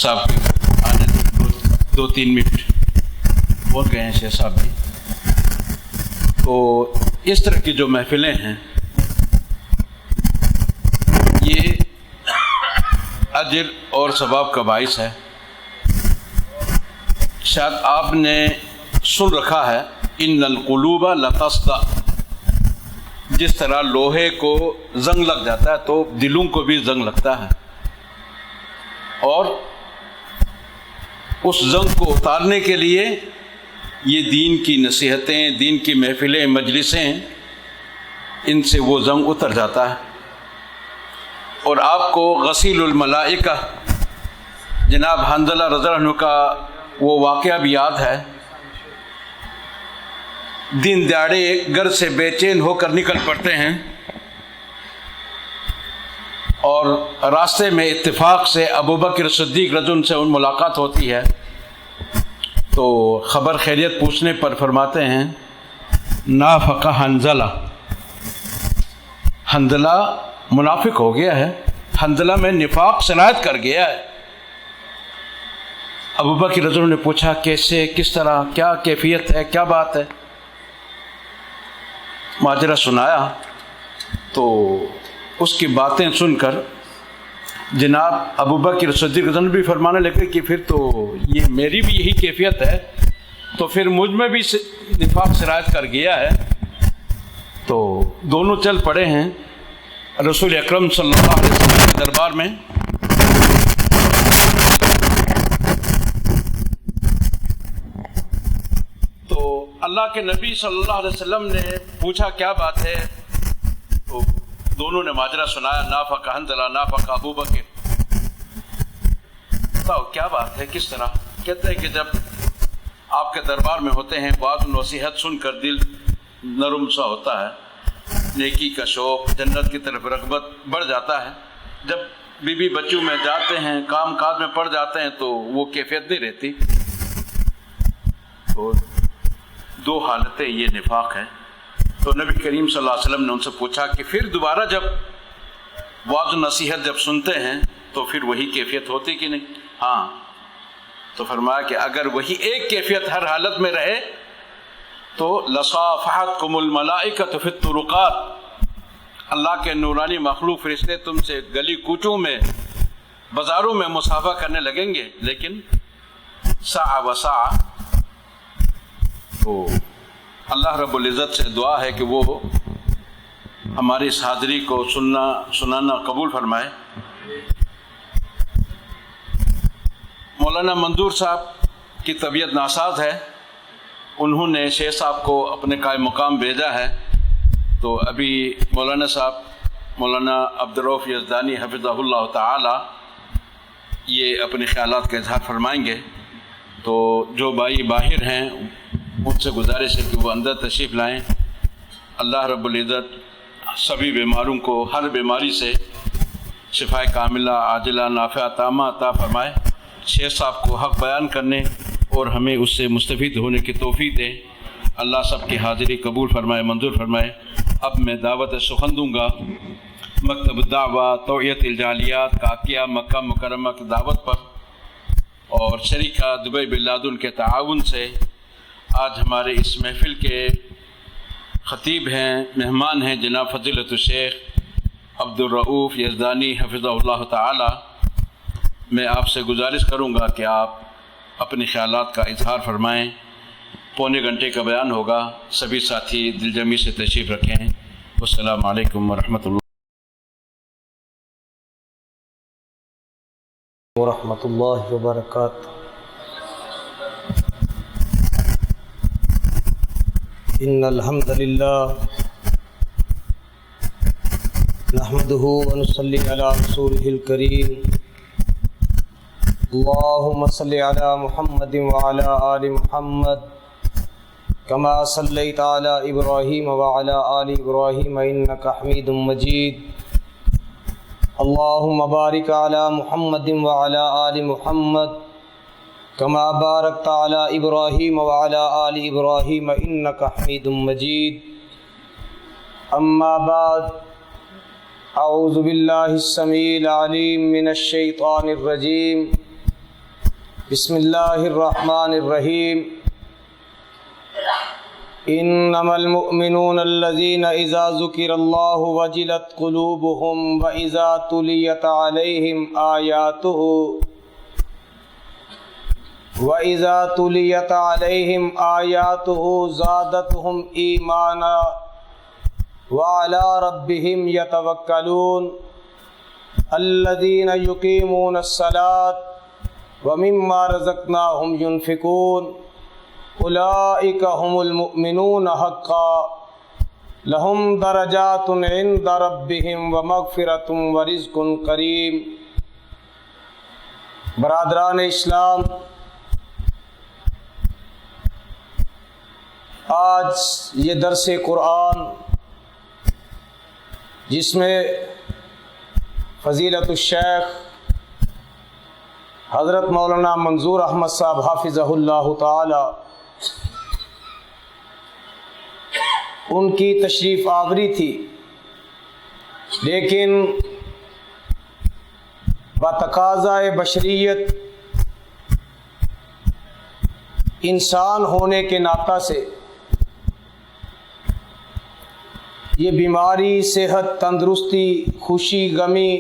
صاحب کے آنے 2-3 منٹ پہنچ گئے ہیں شیخ صاحب بھی. تو اس طرح کی جو محفلیں ہیں یہ اجر اور ثواب کا باعث ہے. شاید آپ نے سن رکھا ہے ان القلوب لتصدع، جس طرح لوہے کو زنگ لگ جاتا ہے تو دلوں کو بھی زنگ لگتا ہے، اور اس زنگ کو اتارنے کے لیے یہ دین کی نصیحتیں، دین کی محفلیں، مجلسیں، ان سے وہ زنگ اتر جاتا ہے. اور آپ کو غسیل الملائکہ جناب حنظلہ رضی اللہ عنہ کا وہ واقعہ بھی یاد ہے. دن دیہڑے گھر سے بے چین ہو کر نکل پڑتے ہیں اور راستے میں اتفاق سے ابوبکر صدیق رضی اللہ عنہ سے ان ملاقات ہوتی ہے. تو خبر خیریت پوچھنے پر فرماتے ہیں نافق حنظلہ، حنظلہ منافق ہو گیا ہے، حنظلہ میں نفاق صلاحیت کر گیا ہے. ابوبکر رضی اللہ عنہ نے پوچھا کیسے، کس طرح، کیا کیفیت ہے، کیا بات ہے؟ ماجرہ سنایا. تو اس کی باتیں سن کر جناب ابوبکر صدیق رضی اللہ عنہ بھی فرمانے لگے کہ پھر تو یہ میری بھی یہی کیفیت ہے، تو پھر مجھ میں بھی نفاق صلاحیت کر گیا ہے. تو دونوں چل پڑے ہیں رسول اکرم صلی اللہ علیہ وسلم کے دربار میں. تو اللہ کے نبی صلی اللہ علیہ وسلم نے پوچھا کیا بات ہے؟ تو دونوں نے ماجرہ سنایا، نافق حنظلہ، نافق ابوبکر. بتاؤ کیا بات ہے، کس طرح؟ کہتے ہیں کہ جب آپ کے دربار میں ہوتے ہیں بات نصیحت سن کر دل نرم سا ہوتا ہے، نیکی کا شوق، جنت کی طرف رغبت بڑھ جاتا ہے. جب بیوی بچوں میں جاتے ہیں، کام کاج میں پڑ جاتے ہیں تو وہ کیفیت نہیں رہتی. تو 2 حالتیں یہ نفاق ہے. تو نبی کریم صلی اللہ علیہ وسلم نے ان سے پوچھا کہ پھر دوبارہ جب وعظ نصیحت جب سنتے ہیں تو پھر وہی کیفیت ہوتی کہ نہیں؟ ہاں. تو فرمایا کہ اگر وہی ایک کیفیت ہر حالت میں رہے تو لصافحتکم الملائکۃ فی الطرقات، اللہ کے نورانی مخلوق فرشتے تم سے گلی کوچوں میں، بازاروں میں مصافحہ کرنے لگیں گے. لیکن ساعہ و ساعہ. تو اللہ رب العزت سے دعا ہے کہ وہ ہماری اس حاضری کو سنانا قبول فرمائے. مولانا منظور صاحب کی طبیعت ناساز ہے، انہوں نے شیخ صاحب کو اپنے قائم مقام بھیجا ہے. تو ابھی مولانا صاحب، مولانا عبدالرؤف یزدانی حفظہ اللہ تعالی، یہ اپنے خیالات کا اظہار فرمائیں گے. تو جو بھائی باہر ہیں ان سے گزارش ہے کہ وہ اندر تشریف لائیں. اللہ رب العزت سبھی بیماروں کو ہر بیماری سے شفا کاملہ عاجلہ نافعہ تامہ عطا فرمائے. شیخ صاحب کو حق بیان کرنے اور ہمیں اس سے مستفید ہونے کی توفیق دے. اللہ سب کی حاضری قبول فرمائے، منظور فرمائے. اب میں دعوت سخن دوں گا مکتب دعوہ توعیت الجالیات کاکیہ مکہ مکرمہ کی دعوت پر، اور شریکہ دبئی بن لادن کے تعاون سے آج ہمارے اس محفل کے خطیب ہیں، مہمان ہیں جناب فضیلت الشیخ عبدالرؤف یزدانی حفظہ اللہ تعالی. میں آپ سے گزارش کروں گا کہ آپ اپنے خیالات کا اظہار فرمائیں. 1.25 گھنٹے کا بیان ہوگا. سبھی ساتھی دل جمی سے تشریف رکھیں. السلام علیکم ورحمۃ اللہ وبرکاتہ. ان الحمد للہ نحمده ونصلی علی رسولہ الکریم. اللہم صلی علی محمد وعلی آل محمد کما صلیت علی ابراہیم وعلی آل ابراہیم انک حمید مجید. اللہم بارک علی محمد وعلی آل محمد کما بارکت علی ابراہیم وعلی آل ابراہیم انک حمید مجید. اما بعد، اعوذ باللہ السمیع العلیم من الشیطان الرجیم. بسم اللہ الرحمن الرحیم انما المؤمنون الذين اذا ذكر الله وجلت قلوبهم واذا تليت عليهم آياته زادتهم ایمانا وعلى ربهم يتوكلون الذين يقيمون الصلاة ومما رزقناهم ينفقون اولئک هم المؤمنون حقا لهم درجات عند ربهم ومغفرۃ ورزق کریم۔ برادران اسلام، آج یہ درس قرآن جس میں فضیلت الشیخ حضرت مولانا منظور احمد صاحب حافظہ اللہ تعالی ان کی تشریف آوری تھی، لیکن بتقاضۂ بشریت انسان ہونے کے ناطہ سے یہ بیماری، صحت، تندرستی، خوشی، غمی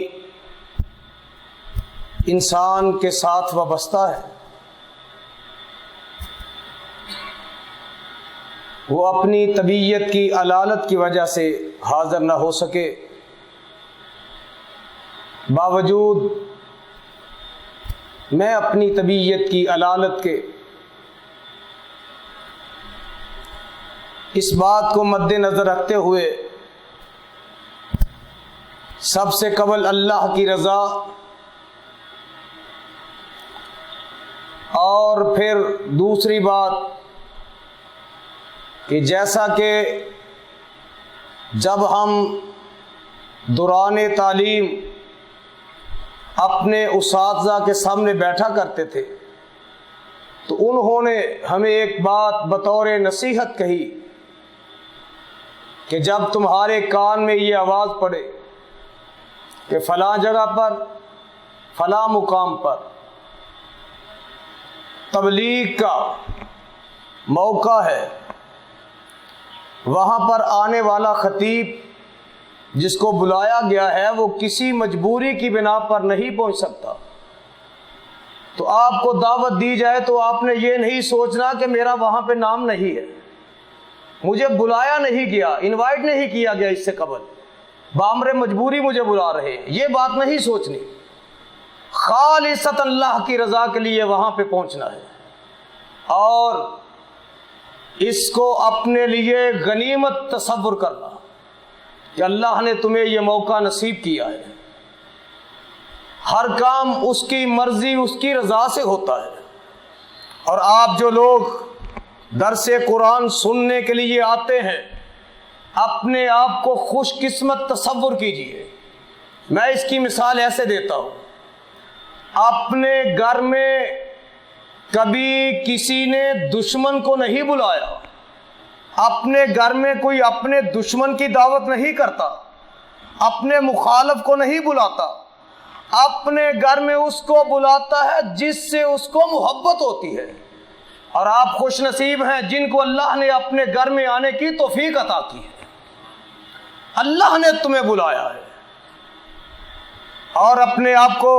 انسان کے ساتھ وابستہ ہے۔ وہ اپنی طبیعت کی علالت کی وجہ سے حاضر نہ ہو سکے، باوجود میں اپنی طبیعت کی علالت کے اس بات کو مد نظر رکھتے ہوئے سب سے قبل اللہ کی رضا اور پھر دوسری بات کہ جیسا کہ جب ہم دوران تعلیم اپنے اساتذہ کے سامنے بیٹھا کرتے تھے تو انہوں نے ہمیں ایک بات بطور نصیحت کہی کہ جب تمہارے کان میں یہ آواز پڑے کہ فلاں جگہ پر، فلاں مقام پر تبلیغ کا موقع ہے، وہاں پر آنے والا خطیب جس کو بلایا گیا ہے وہ کسی مجبوری کی بنا پر نہیں پہنچ سکتا، تو آپ کو دعوت دی جائے تو آپ نے یہ نہیں سوچنا کہ میرا وہاں پہ نام نہیں ہے، مجھے بلایا نہیں گیا، انوائٹ نہیں کیا گیا اس سے قبل، بامر مجبوری مجھے بلا رہے ہیں، یہ بات نہیں سوچنی، خالصۃ اللہ کی رضا کے لیے وہاں پہ پہنچنا ہے اور اس کو اپنے لیے غنیمت تصور کرنا کہ اللہ نے تمہیں یہ موقع نصیب کیا ہے۔ ہر کام اس کی مرضی، اس کی رضا سے ہوتا ہے، اور آپ جو لوگ درس قرآن سننے کے لیے آتے ہیں اپنے آپ کو خوش قسمت تصور کیجئے۔ میں اس کی مثال ایسے دیتا ہوں، اپنے گھر میں کبھی کسی نے دشمن کو نہیں بلایا، اپنے گھر میں کوئی اپنے دشمن کی دعوت نہیں کرتا، اپنے مخالف کو نہیں بلاتا، اپنے گھر میں اس کو بلاتا ہے جس سے اس کو محبت ہوتی ہے، اور آپ خوش نصیب ہیں جن کو اللہ نے اپنے گھر میں آنے کی توفیق عطا کی ہے۔ اللہ نے تمہیں بلایا ہے اور اپنے آپ کو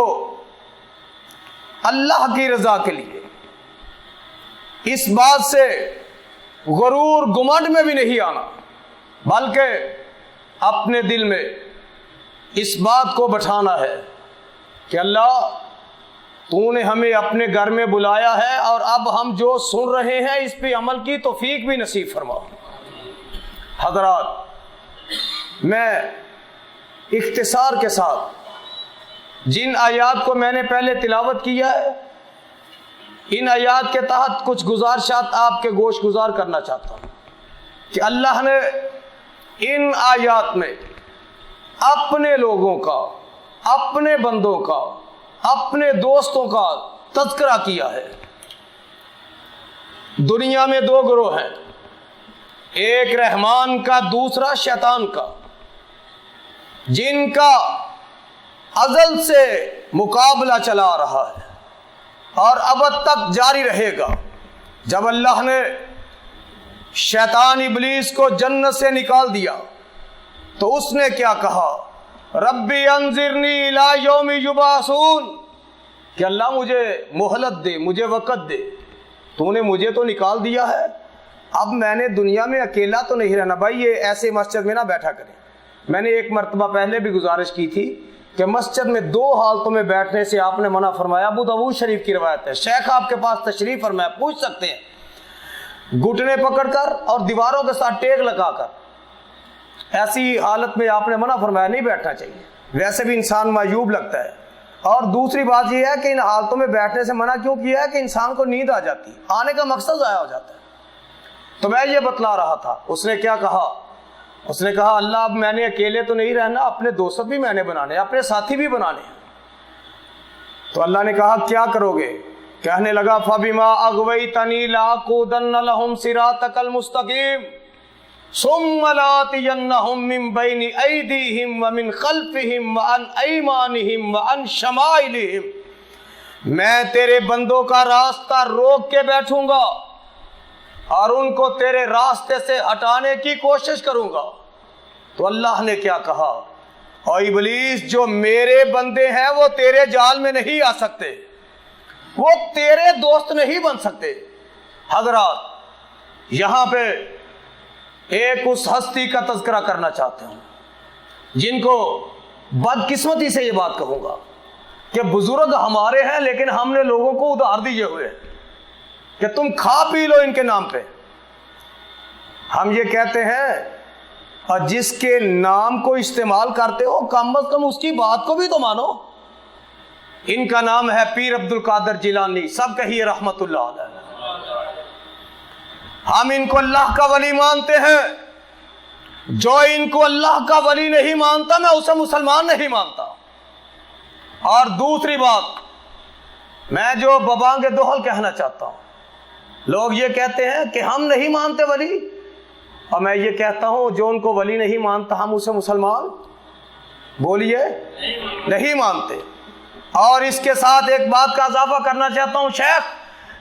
اللہ کی رضا کے لیے اس بات سے غرور گمنڈ میں بھی نہیں آنا، بلکہ اپنے دل میں اس بات کو بٹھانا ہے کہ اللہ تو نے ہمیں اپنے گھر میں بلایا ہے اور اب ہم جو سن رہے ہیں اس پہ عمل کی توفیق بھی نصیب فرما۔ حضرات، میں اختصار کے ساتھ جن آیات کو میں نے پہلے تلاوت کیا ہے ان آیات کے تحت کچھ گزارشات آپ کے گوش گزار کرنا چاہتا ہوں کہ اللہ نے ان آیات میں اپنے لوگوں کا، اپنے بندوں کا، اپنے دوستوں کا تذکرہ کیا ہے۔ دنیا میں دو گروہ ہیں، ایک رحمان کا، دوسرا شیطان کا، جن کا ازل سے مقابلہ چلا رہا ہے۔ اور ابد تک جاری رہے گا۔ جب اللہ نے شیطان ابلیس کو جنت سے نکال دیا تو اس نے کیا کہا؟ ربی انظرنی الی یوم یبعثون، کہ اللہ مجھے مہلت دے، مجھے وقت دے، تو نے مجھے تو نکال دیا ہے، اب میں نے دنیا میں اکیلا تو نہیں رہنا۔ بھائی یہ ایسے مسجد میں نہ بیٹھا کریں۔ میں نے ایک مرتبہ پہلے بھی گزارش کی تھی کہ مسجد میں 2 حالتوں میں بیٹھنے سے آپ نے منع فرمایا۔ ابو داؤد شریف کی روایت ہے، شیخ آپ کے پاس تشریف فرمایا، پوچھ سکتے ہیں، گھٹنے پکڑ کر اور دیواروں کے ساتھ ٹیک لگا کر، ایسی حالت میں آپ نے منع فرمایا، نہیں بیٹھنا چاہیے، ویسے بھی انسان معیوب لگتا ہے۔ اور دوسری بات یہ ہے کہ ان حالتوں میں بیٹھنے سے منع کیوں کیا ہے کہ انسان کو نیند آ جاتی، آنے کا مقصد ضائع ہو جاتا ہے۔ تو میں یہ بتلا رہا تھا، اس نے کیا کہا؟ اس نے کہا اللہ اب میں نے اکیلے تو نہیں رہنا، اپنے دوست بھی میں نے بنانے، اپنے ساتھی بھی بنانے۔ تو اللہ نے کہا کیا کرو گے؟ کہنے لگا فَبِمَا أَغْوَيْتَنِي لَأَقْعُدَنَّ لَهُمْ صِرَاطَكَ الْمُسْتَقِيمَ ثُمَّ لَآتِيَنَّهُمْ مِنْ بَيْنِ أَيْدِيهِمْ وَمِنْ خَلْفِهِمْ وَعَنْ أَيْمَانِهِمْ وَعَنْ شَمَائِلِهِمْ، میں تیرے بندوں کا راستہ روک کے بیٹھوں گا اور ان کو تیرے راستے سے ہٹانے کی کوشش کروں گا۔ تو اللہ نے کیا کہا؟ اور ابلیس جو میرے بندے ہیں وہ تیرے جال میں نہیں آ سکتے، وہ تیرے دوست نہیں بن سکتے۔ حضرات یہاں پہ ایک اس ہستی کا تذکرہ کرنا چاہتے ہوں جن کو بدقسمتی سے یہ بات کہوں گا کہ بزرگ ہمارے ہیں لیکن ہم نے لوگوں کو ادھار دیے ہوئے کہ تم کھا پی لو ان کے نام پہ۔ ہم یہ کہتے ہیں اور جس کے نام کو استعمال کرتے ہو کم از کم اس کی بات کو بھی تو مانو۔ ان کا نام ہے پیر عبد القادر جیلانی، سب کہیے رحمت اللہ علیہ۔ ہم ان کو اللہ کا ولی مانتے ہیں، جو ان کو اللہ کا ولی نہیں مانتا میں اسے مسلمان نہیں مانتا۔ اور دوسری بات میں جو ببانگ دوہل کہنا چاہتا ہوں، لوگ یہ کہتے ہیں کہ ہم نہیں مانتے ولی، اور میں یہ کہتا ہوں جو ان کو ولی نہیں مانتا ہم اسے مسلمان بولیے نہیں مانتے۔ اور اس کے ساتھ ایک بات کا اضافہ کرنا چاہتا ہوں، شیخ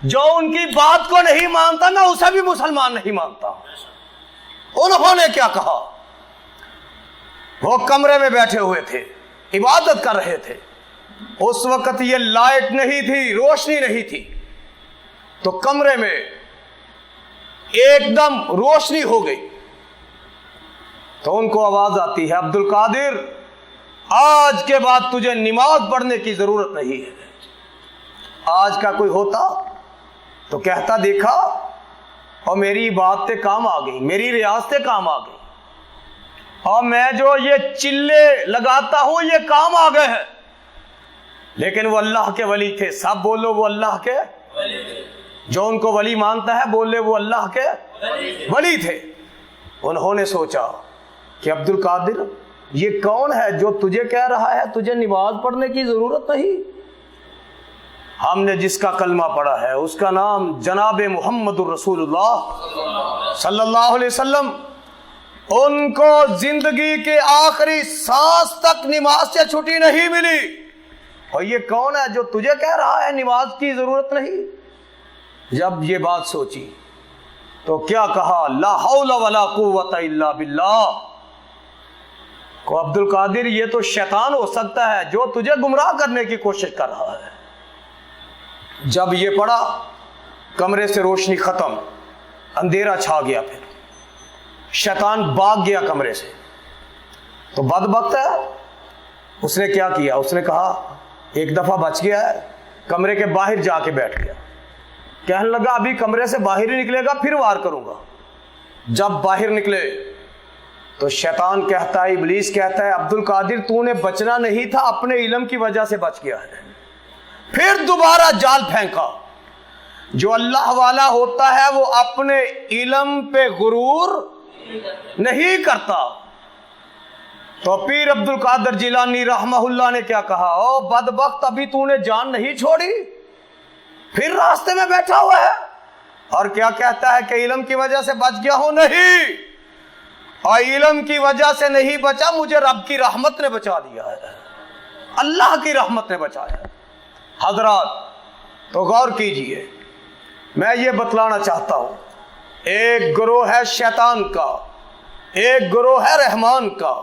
جو ان کی بات کو نہیں مانتا میں اسے بھی مسلمان نہیں مانتا۔ انہوں نے کیا کہا؟ وہ کمرے میں بیٹھے ہوئے تھے، عبادت کر رہے تھے، اس وقت یہ لائٹ نہیں تھی، روشنی نہیں تھی، تو کمرے میں ایک دم روشنی ہو گئی تو ان کو آواز آتی ہے عبد القادر آج کے بعد تجھے نماز پڑھنے کی ضرورت نہیں ہے۔ آج کا کوئی ہوتا تو کہتا دیکھا اور میری عبادتیں کام آ گئی، میری ریاستیں کام آ گئی، اور میں جو یہ چلے لگاتا ہوں یہ کام آ گئے ہیں۔ لیکن وہ اللہ کے ولی تھے، سب بولو وہ اللہ کے جو ان کو ولی مانتا ہے بولے وہ اللہ کے ولی تھے۔ انہوں نے سوچا کہ عبد القادر یہ کون ہے جو تجھے کہہ رہا ہے تجھے نماز پڑھنے کی ضرورت نہیں؟ ہم نے جس کا کلمہ پڑھا ہے اس کا نام جناب محمد الرسول اللہ صلی اللہ علیہ وسلم، ان کو زندگی کے آخری سانس تک نماز سے چھٹی نہیں ملی، اور یہ کون ہے جو تجھے کہہ رہا ہے نماز کی ضرورت نہیں؟ جب یہ بات سوچی تو کیا کہا؟ لا حول ولا قوت الا باللہ، کو عبد القادر یہ تو شیطان ہو سکتا ہے جو تجھے گمراہ کرنے کی کوشش کر رہا ہے۔ جب یہ پڑھا کمرے سے روشنی ختم، اندھیرا چھا گیا، پھر شیطان بھاگ گیا کمرے سے۔ تو بدبخت ہے، اس نے کیا کیا؟ اس نے کہا ایک دفعہ بچ گیا ہے، کمرے کے باہر جا کے بیٹھ گیا، کہنے لگا ابھی کمرے سے باہر ہی نکلے گا پھر وار کروں گا۔ جب باہر نکلے تو شیطان کہتا ہے، ابلیس کہتا ہے عبد القادر تو نے بچنا نہیں تھا، اپنے علم کی وجہ سے بچ گیا ہے۔ پھر دوبارہ جال پھینکا۔ جو اللہ والا ہوتا ہے وہ اپنے علم پہ غرور نہیں کرتا۔ تو پیر عبد القادر جیلانی رحمہ اللہ نے کیا کہا؟ او بدبخت ابھی تو نے جان نہیں چھوڑی، پھر راستے میں بیٹھا ہوا ہے، اور کیا کہتا ہے کہ علم کی وجہ سے بچ گیا ہوں؟ نہیں، اور علم کی وجہ سے نہیں بچا، مجھے رب کی رحمت نے بچا دیا ہے، اللہ کی رحمت نے بچایا ہے۔ حضرات تو غور کیجئے، میں یہ بتلانا چاہتا ہوں، ایک گروہ ہے شیطان کا، ایک گروہ ہے رحمان کا،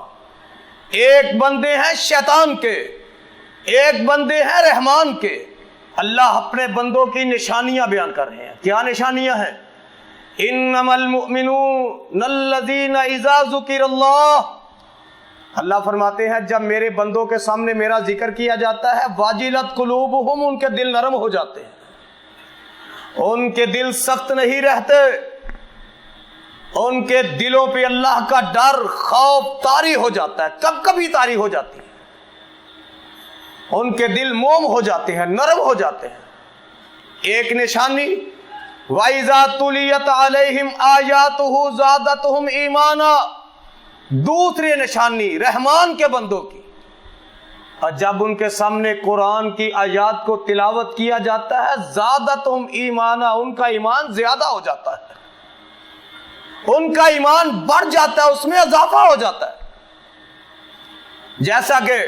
ایک بندے ہیں شیطان کے، ایک بندے ہیں رحمان کے۔ اللہ اپنے بندوں کی نشانیاں بیان کر رہے ہیں۔ کیا نشانیاں ہیں؟ انما المؤمنون الذین اذا ذکر اللہ، اللہ فرماتے ہیں جب میرے بندوں کے سامنے میرا ذکر کیا جاتا ہے، واجلت قلوبہم، ان کے دل نرم ہو جاتے ہیں، ان کے دل سخت نہیں رہتے، ان کے دلوں پہ اللہ کا ڈر، خوف طاری ہو جاتا ہے، کب کبھی طاری ہو جاتی ہے، ان کے دل موم ہو جاتے ہیں، نرم ہو جاتے ہیں۔ ایک نشانی وَإِذَا تُلِيَتْ عَلَيْهِمْ آيَاتُهُ زَادَتْهُمْ ایمانا، دوسری نشانی رحمان کے بندوں کی، اور جب ان کے سامنے قرآن کی آیات کو تلاوت کیا جاتا ہے، زادتہم ایمانا، ان کا ایمان زیادہ ہو جاتا ہے، ان کا ایمان بڑھ جاتا ہے، اس میں اضافہ ہو جاتا ہے۔ جیسا کہ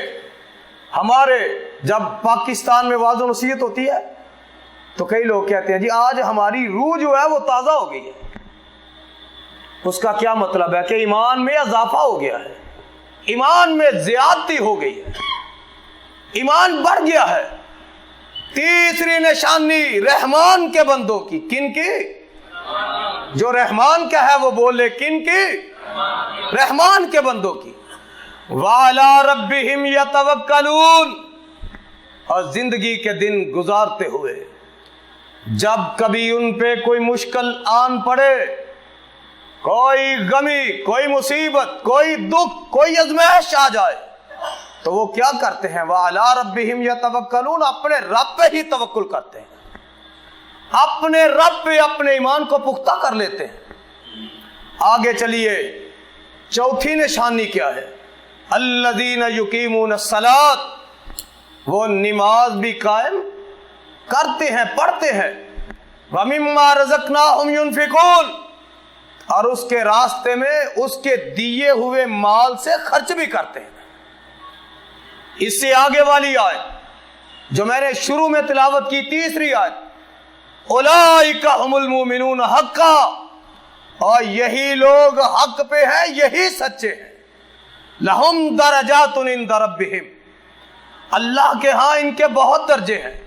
ہمارے جب پاکستان میں واعظ و نصیحت ہوتی ہے تو کئی لوگ کہتے ہیں جی آج ہماری روح جو ہے وہ تازہ ہو گئی ہے۔ اس کا کیا مطلب ہے؟ کہ ایمان میں اضافہ ہو گیا ہے، ایمان میں زیادتی ہو گئی ہے، ایمان بڑھ گیا ہے۔ تیسری نشانی رحمان کے بندوں کی، کن کی؟ جو رحمان کا ہے وہ بولے، کن کی؟ رحمان کے بندوں کی۔ وَعَلَىٰ رَبِّهِمْ يَتَوَكَّلُونَ، اور زندگی کے دن گزارتے ہوئے جب کبھی ان پہ کوئی مشکل آن پڑے، کوئی غمی، کوئی مصیبت، کوئی دکھ، کوئی آزمائش آ جائے تو وہ کیا کرتے ہیں؟ وَعَلَىٰ رَبِّهِمْ يَتَوَكَّلُونَ، اپنے رب پہ ہی توکل کرتے ہیں، اپنے رب پہ اپنے ایمان کو پختہ کر لیتے ہیں۔ آگے چلیے، چوتھی نشانی کیا ہے؟ الذین یقیمون الصلاۃ، وہ نماز بھی قائم کرتے ہیں، پڑھتے ہیں۔ وَمِمَّا رَزَقْنَاهُمْ يُنْفِقُونَ، اور اس کے راستے میں اس کے دیے ہوئے مال سے خرچ بھی کرتے ہیں۔ اس سے آگے والی آیت جو میں نے شروع میں تلاوت کی، تیسری آیت، اولئک ھم المؤمنون حقا، اور یہی لوگ حق پہ ہیں، یہی سچے ہیں۔ لہم درجات عند ربہم، اللہ کے ہاں ان کے بہت درجے ہیں،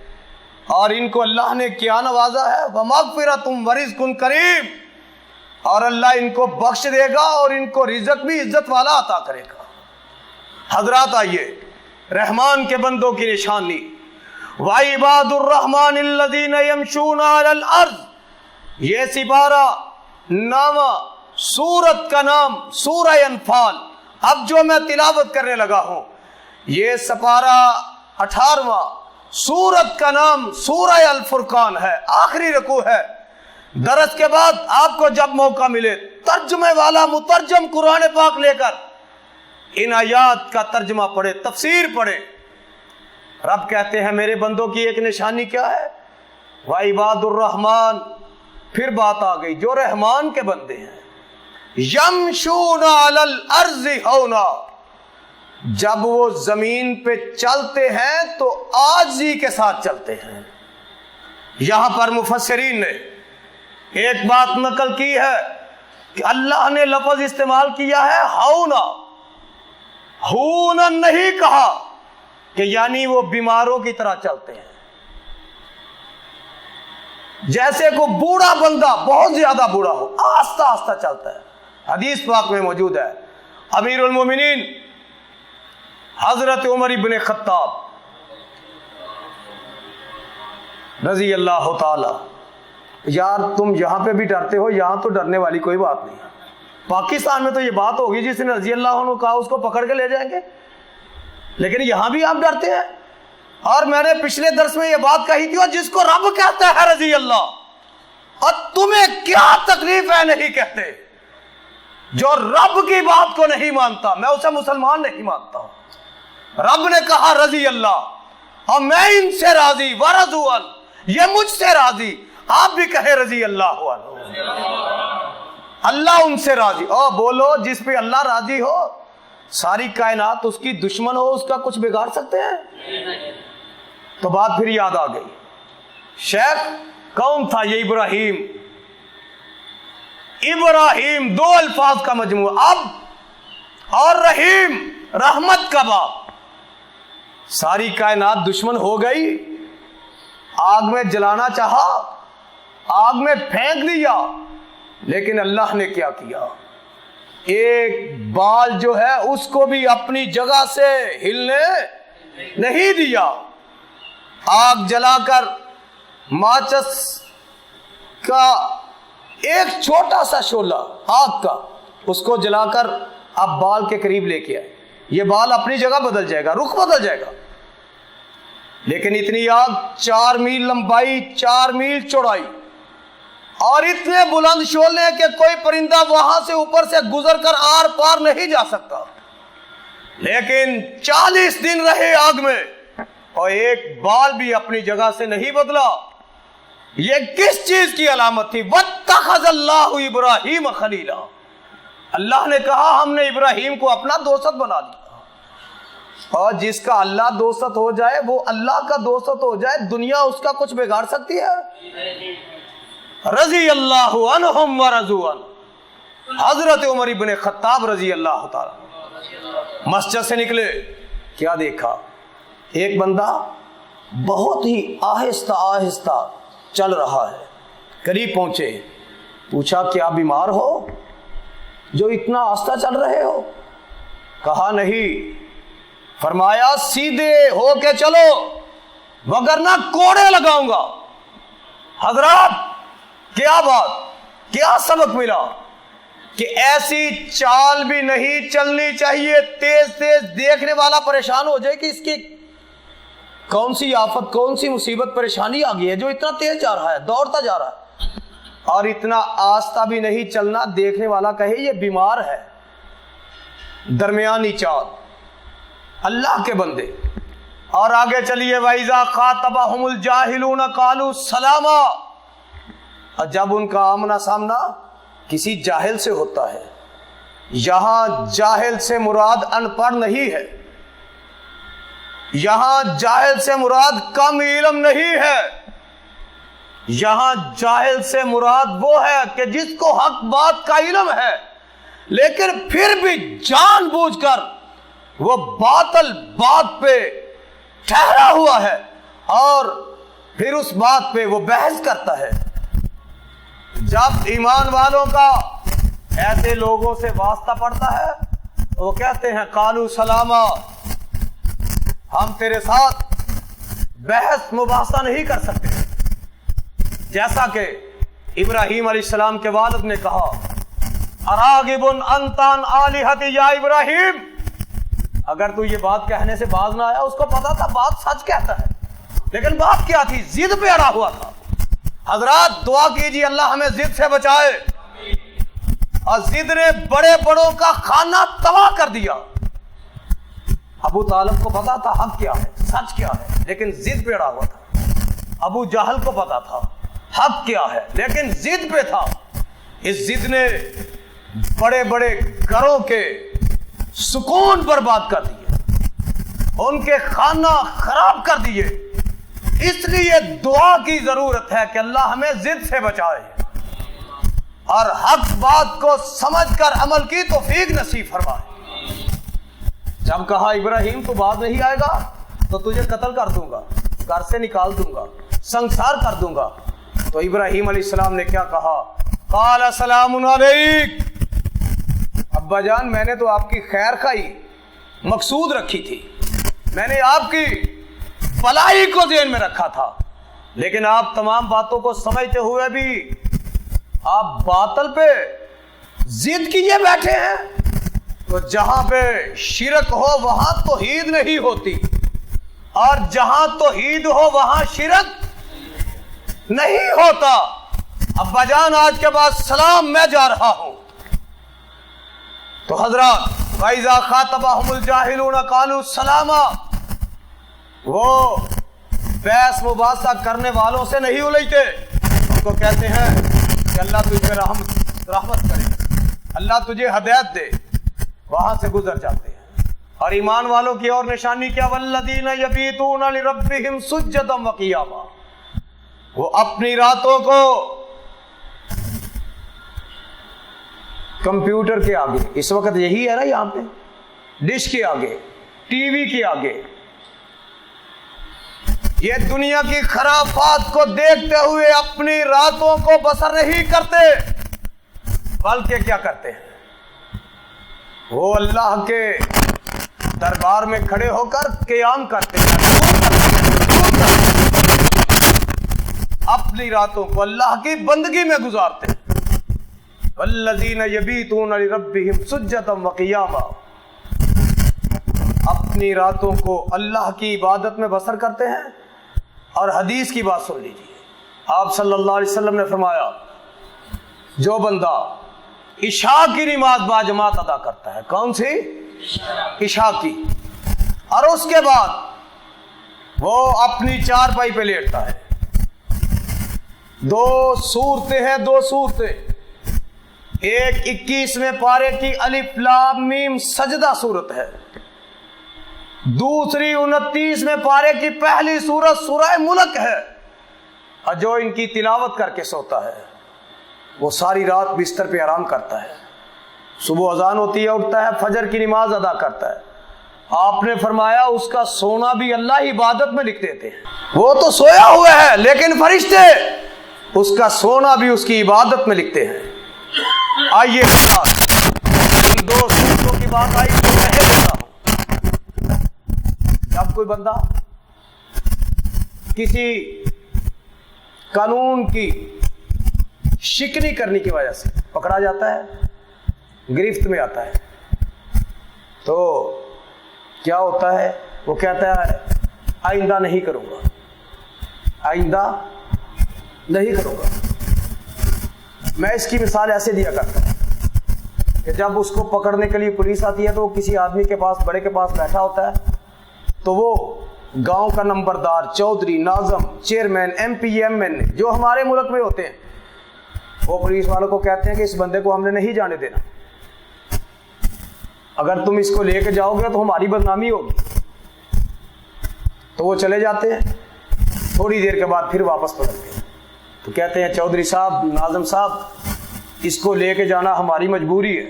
اور ان کو اللہ نے کیا نوازا ہے؟ ومغفرۃ ورزق کریم، اور اللہ ان کو بخش دے گا اور ان کو رزق بھی عزت والا عطا کرے گا۔ حضرات آئیے، رحمان کے بندوں کی نشانی، وَعِبَادُ الرَّحْمَنِ الَّذِينَ يَمْشُونَ عَلَى الْأَرْضِ، یہ سپارہ نامہ سورت کا نام سورہ انفال، اب جو میں تلاوت کرنے لگا ہوں یہ سپارہ 18واں، سورت کا نام سورہ الفرقان ہے، آخری رکوع ہے۔ درس کے بعد آپ کو جب موقع ملے ترجمے والا مترجم قرآن پاک لے کر ان آیات کا ترجمہ پڑھے، تفسیر پڑھے۔ رب کہتے ہیں میرے بندوں کی ایک نشانی کیا ہے؟ وَعِبَادُ الرحمن، پھر بات آ گئی جو رحمان کے بندے ہیں، یمشون علی الارض ہونا، جب وہ زمین پہ چلتے ہیں تو عاجزی کے ساتھ چلتے ہیں۔ یہاں پر مفسرین نے ایک بات نقل کی ہے کہ اللہ نے لفظ استعمال کیا ہے ہونا، ہونا نہیں کہا کہ یعنی وہ بیماروں کی طرح چلتے ہیں، جیسے کوئی بوڑھا بندہ بہت زیادہ بوڑھا ہو، آہستہ آہستہ چلتا ہے۔ حدیث پاک میں موجود ہے، امیر المومنین حضرت عمر ابن خطاب رضی اللہ تعالی، یار تم یہاں پہ بھی ڈرتے ہو، یہاں تو ڈرنے والی کوئی بات نہیں ہے۔ پاکستان میں تو یہ بات ہوگی جس نے رضی اللہ عنہ کہا اس کو پکڑ کے لے جائیں گے، لیکن یہاں بھی آپ ڈرتے ہیں۔ اور میں نے پچھلے درس میں یہ بات کہی تھی، اور جس کو رب کہتا ہے رضی اللہ، اور تمہیں کیا تکلیف ہے نہیں کہتے؟ جو رب کی بات کو نہیں مانتا میں اسے مسلمان نہیں مانتا ہوں۔ رب نے کہا رضی اللہ، اور میں ان سے راضی، ورضوا عنہ، یہ مجھ سے راضی، آپ بھی کہے رضی اللہ عنہ، اللہ ان سے راضی۔ اور بولو جس پہ اللہ راضی ہو، ساری کائنات اس کی دشمن ہو، اس کا کچھ بگاڑ سکتے ہیں؟ تو بات پھر یاد آ گئی، شیخ کون تھا یہ ابراہیم؟ ابراہیم دو الفاظ کا مجموعہ، اب اور رحیم، رحمت کا باپ۔ ساری کائنات دشمن ہو گئی، آگ میں جلانا چاہا، آگ میں پھینک دیا، لیکن اللہ نے کیا کیا؟ ایک بال جو ہے اس کو بھی اپنی جگہ سے ہلنے نہیں دیا۔ آگ جلا کر ماچس کا ایک چھوٹا سا شعلہ آگ کا، اس کو جلا کر اب بال کے قریب لے کے آئے، یہ بال اپنی جگہ بدل جائے گا، رخ بدل جائے گا، لیکن اتنی آگ 4 میل لمبائی، 4 میل چوڑائی، اور اتنے بلند شعلے کہ کوئی پرندہ وہاں سے اوپر سے گزر کر آر پار نہیں جا سکتا، لیکن 40 دن رہے آگ میں اور ایک بال بھی اپنی جگہ سے نہیں بدلا۔ یہ کس چیز کی علامت تھی؟ وَاتَّخَذَ اللَّهُ إِبْرَاهِيمَ خَلِيلًا، اللہ نے کہا ہم نے ابراہیم کو اپنا دوست بنا لیا۔ اور جس کا اللہ دوست ہو جائے، وہ اللہ کا دوست ہو جائے، دنیا اس کا کچھ بگاڑ سکتی ہے؟ رضی اللہ عنہم ورضوا عنہ۔ حضرت عمر ابن خطاب رضی اللہ تعالی مسجد سے نکلے، کیا دیکھا؟ ایک بندہ بہت ہی آہستہ آہستہ چل رہا ہے، قریب پہنچے، پوچھا کیا بیمار ہو جو اتنا آہستہ چل رہے ہو؟ کہا نہیں۔ فرمایا سیدھے ہو کے چلو وگرنہ کوڑے لگاؤں گا۔ حضرات کیا بات، کیا سبق ملا کہ ایسی چال بھی نہیں چلنی چاہیے، تیز تیز دیکھنے والا پریشان ہو جائے کہ اس کی کون سی آفت، کون سی مصیبت پریشانی آ گئی ہے جو اتنا تیز جا رہا ہے، دوڑتا جا رہا ہے۔ اور اتنا آہستہ بھی نہیں چلنا، دیکھنے والا کہے یہ بیمار ہے۔ درمیانی چال، اللہ کے بندے۔ اور آگے چلیے وَإِذَا خَاطَبَهُمُ الْجَاهِلُونَ قَالُوا سَلَامًا، اور جب ان کا آمنا سامنا کسی جاہل سے ہوتا ہے، یہاں جاہل سے مراد ان پڑھ نہیں ہے، یہاں جاہل سے مراد کم علم نہیں ہے، یہاں جاہل سے مراد وہ ہے کہ جس کو حق بات کا علم ہے لیکن پھر بھی جان بوجھ کر وہ باطل بات پہ ٹھہرا ہوا ہے اور پھر اس بات پہ وہ بحث کرتا ہے۔ جب ایمان والوں کا ایسے لوگوں سے واسطہ پڑتا ہے وہ کہتے ہیں قالوا سلاما، ہم تیرے ساتھ بحث مباحثہ نہیں کر سکتے، جیسا کہ ابراہیم علیہ السلام کے والد نے کہا اراغب انت عن آلہتی یا ابراہیم، اگر تو یہ بات کہنے سے باز نہ آیا، اس کو پتا تھا بات سچ کہتا ہے، لیکن بات کیا تھی؟ ضد پہ اڑا ہوا تھا۔ حضرات دعا کیجیے اللہ ہمیں ضد سے بچائے، اور ضد نے بڑے بڑوں کا کھانا تباہ کر دیا۔ ابو طالب کو پتا تھا حق کیا ہے، سچ کیا ہے، لیکن ضد پہ اڑا ہوا تھا۔ ابو جہل کو پتا تھا حق کیا ہے، لیکن ضد پہ تھا۔ اس ضد نے بڑے بڑے گھروں کے سکون برباد کر دیے، ان کے کھانا خراب کر دیے۔ اس لیے دعا کی ضرورت ہے کہ اللہ ہمیں ضد سے بچائے اور حق بات کو سمجھ کر عمل کی توفیق نصیب فرمائے۔ جب کہا ابراہیم تو بعد نہیں آئے گا تو تجھے قتل کر دوں گا، گھر سے نکال دوں گا، سنسار کر دوں گا، تو ابراہیم علیہ السلام نے کیا کہا؟ قال سلام علیک، ابا جان میں نے تو آپ کی خیر خواہی مقصود رکھی تھی، میں نے آپ کی بھلائی کو ذہن میں رکھا تھا، لیکن آپ تمام باتوں کو سمجھتے ہوئے بھی آپ باطل پہ ضد کیے بیٹھے ہیں۔ تو جہاں پہ شرک ہو وہاں توحید نہیں ہوتی، اور جہاں توحید ہو وہاں شرک نہیں ہوتا۔ ابا جان آج کے بعد سلام، میں جا رہا ہوں۔ تو حضرات وَإِذَا خَاطَبَهُمُ الْجَاهِلُونَ قَالُوا سَلَامًا، وہ بحث مباحثہ کرنے والوں سے نہیں الیجتے، ان کو کہتے ہیں کہ اللہ تجھ پہ رحمت کرے، اللہ تجھے ہدایت دے، وہاں سے گزر جاتے ہیں۔ اور ایمان والوں کی اور نشانی کیا؟ وَالَّذِينَ يَبِيتُونَ لِرَبِّهِمْ سُجَّدًا وَقِيَامًا، وہ اپنی راتوں کو کمپیوٹر کے آگے، اس وقت یہی ہے نا، یہاں پہ ڈش کے آگے، ٹی وی کے آگے، یہ دنیا کی خرافات کو دیکھتے ہوئے اپنی راتوں کو بسر نہیں کرتے، بلکہ کیا کرتے ہیں؟ وہ اللہ کے دربار میں کھڑے ہو کر قیام کرتے ہیں، اپنی راتوں کو اللہ کی بندگی میں گزارتے ہیں۔ والذین یبیتون لربہم سجدا وقیاما، اپنی راتوں کو اللہ کی عبادت میں بسر کرتے ہیں۔ اور حدیث کی بات سن لیجیے، آپ صلی اللہ علیہ وسلم نے فرمایا جو بندہ عشاء کی نماز باجماعت ادا کرتا ہے، کون سی؟ عشاء کی، اور اس کے بعد وہ اپنی چارپائی پہ لیٹتا ہے، دو صورتیں ہیں، دو صورتیں، ایک 21ویں پارے کی الف لام میم سجدہ صورت ہے، دوسری 29ویں پارے کی پہلی سورت سورہ ملک ہے، اور جو ان کی تلاوت کر کے سوتا ہے وہ ساری رات بستر پہ آرام کرتا ہے، صبح اذان ہوتی ہے اٹھتا ہے، فجر کی نماز ادا کرتا ہے۔ آپ نے فرمایا اس کا سونا بھی اللہ عبادت میں لکھ دیتے ہیں، وہ تو سویا ہوا ہے لیکن فرشتے اس کا سونا بھی اس کی عبادت میں لکھتے ہیں۔ آئیے ان دو صورتوں کی بات آئی تو میں دیتا ہوں، جب کوئی بندہ کسی قانون کی شکنی کرنے کی وجہ سے پکڑا جاتا ہے، گرفت میں آتا ہے، تو کیا ہوتا ہے؟ وہ کہتا ہے آئندہ نہیں کروں گا، آئندہ نہیں کروں گا۔ میں اس کی مثال ایسے دیا کرتا ہوں کہ جب اس کو پکڑنے کے لیے پولیس آتی ہے تو وہ کسی آدمی کے پاس، بڑے کے پاس بیٹھا ہوتا ہے، تو وہ گاؤں کا نمبردار، چودھری، ناظم، chairman, M P, M N جو ہمارے ملک میں ہوتے ہیں، وہ پولیس والوں کو کہتے ہیں کہ اس بندے کو ہم نے نہیں جانے دینا، اگر تم اس کو لے کے جاؤ گے تو ہماری بدنامی ہوگی۔ تو وہ چلے جاتے ہیں، تھوڑی دیر کے بعد پھر واپس پلٹتے ہیں، تو کہتے ہیں چودھری صاحب، ناظم صاحب، اس کو لے کے جانا ہماری مجبوری ہے،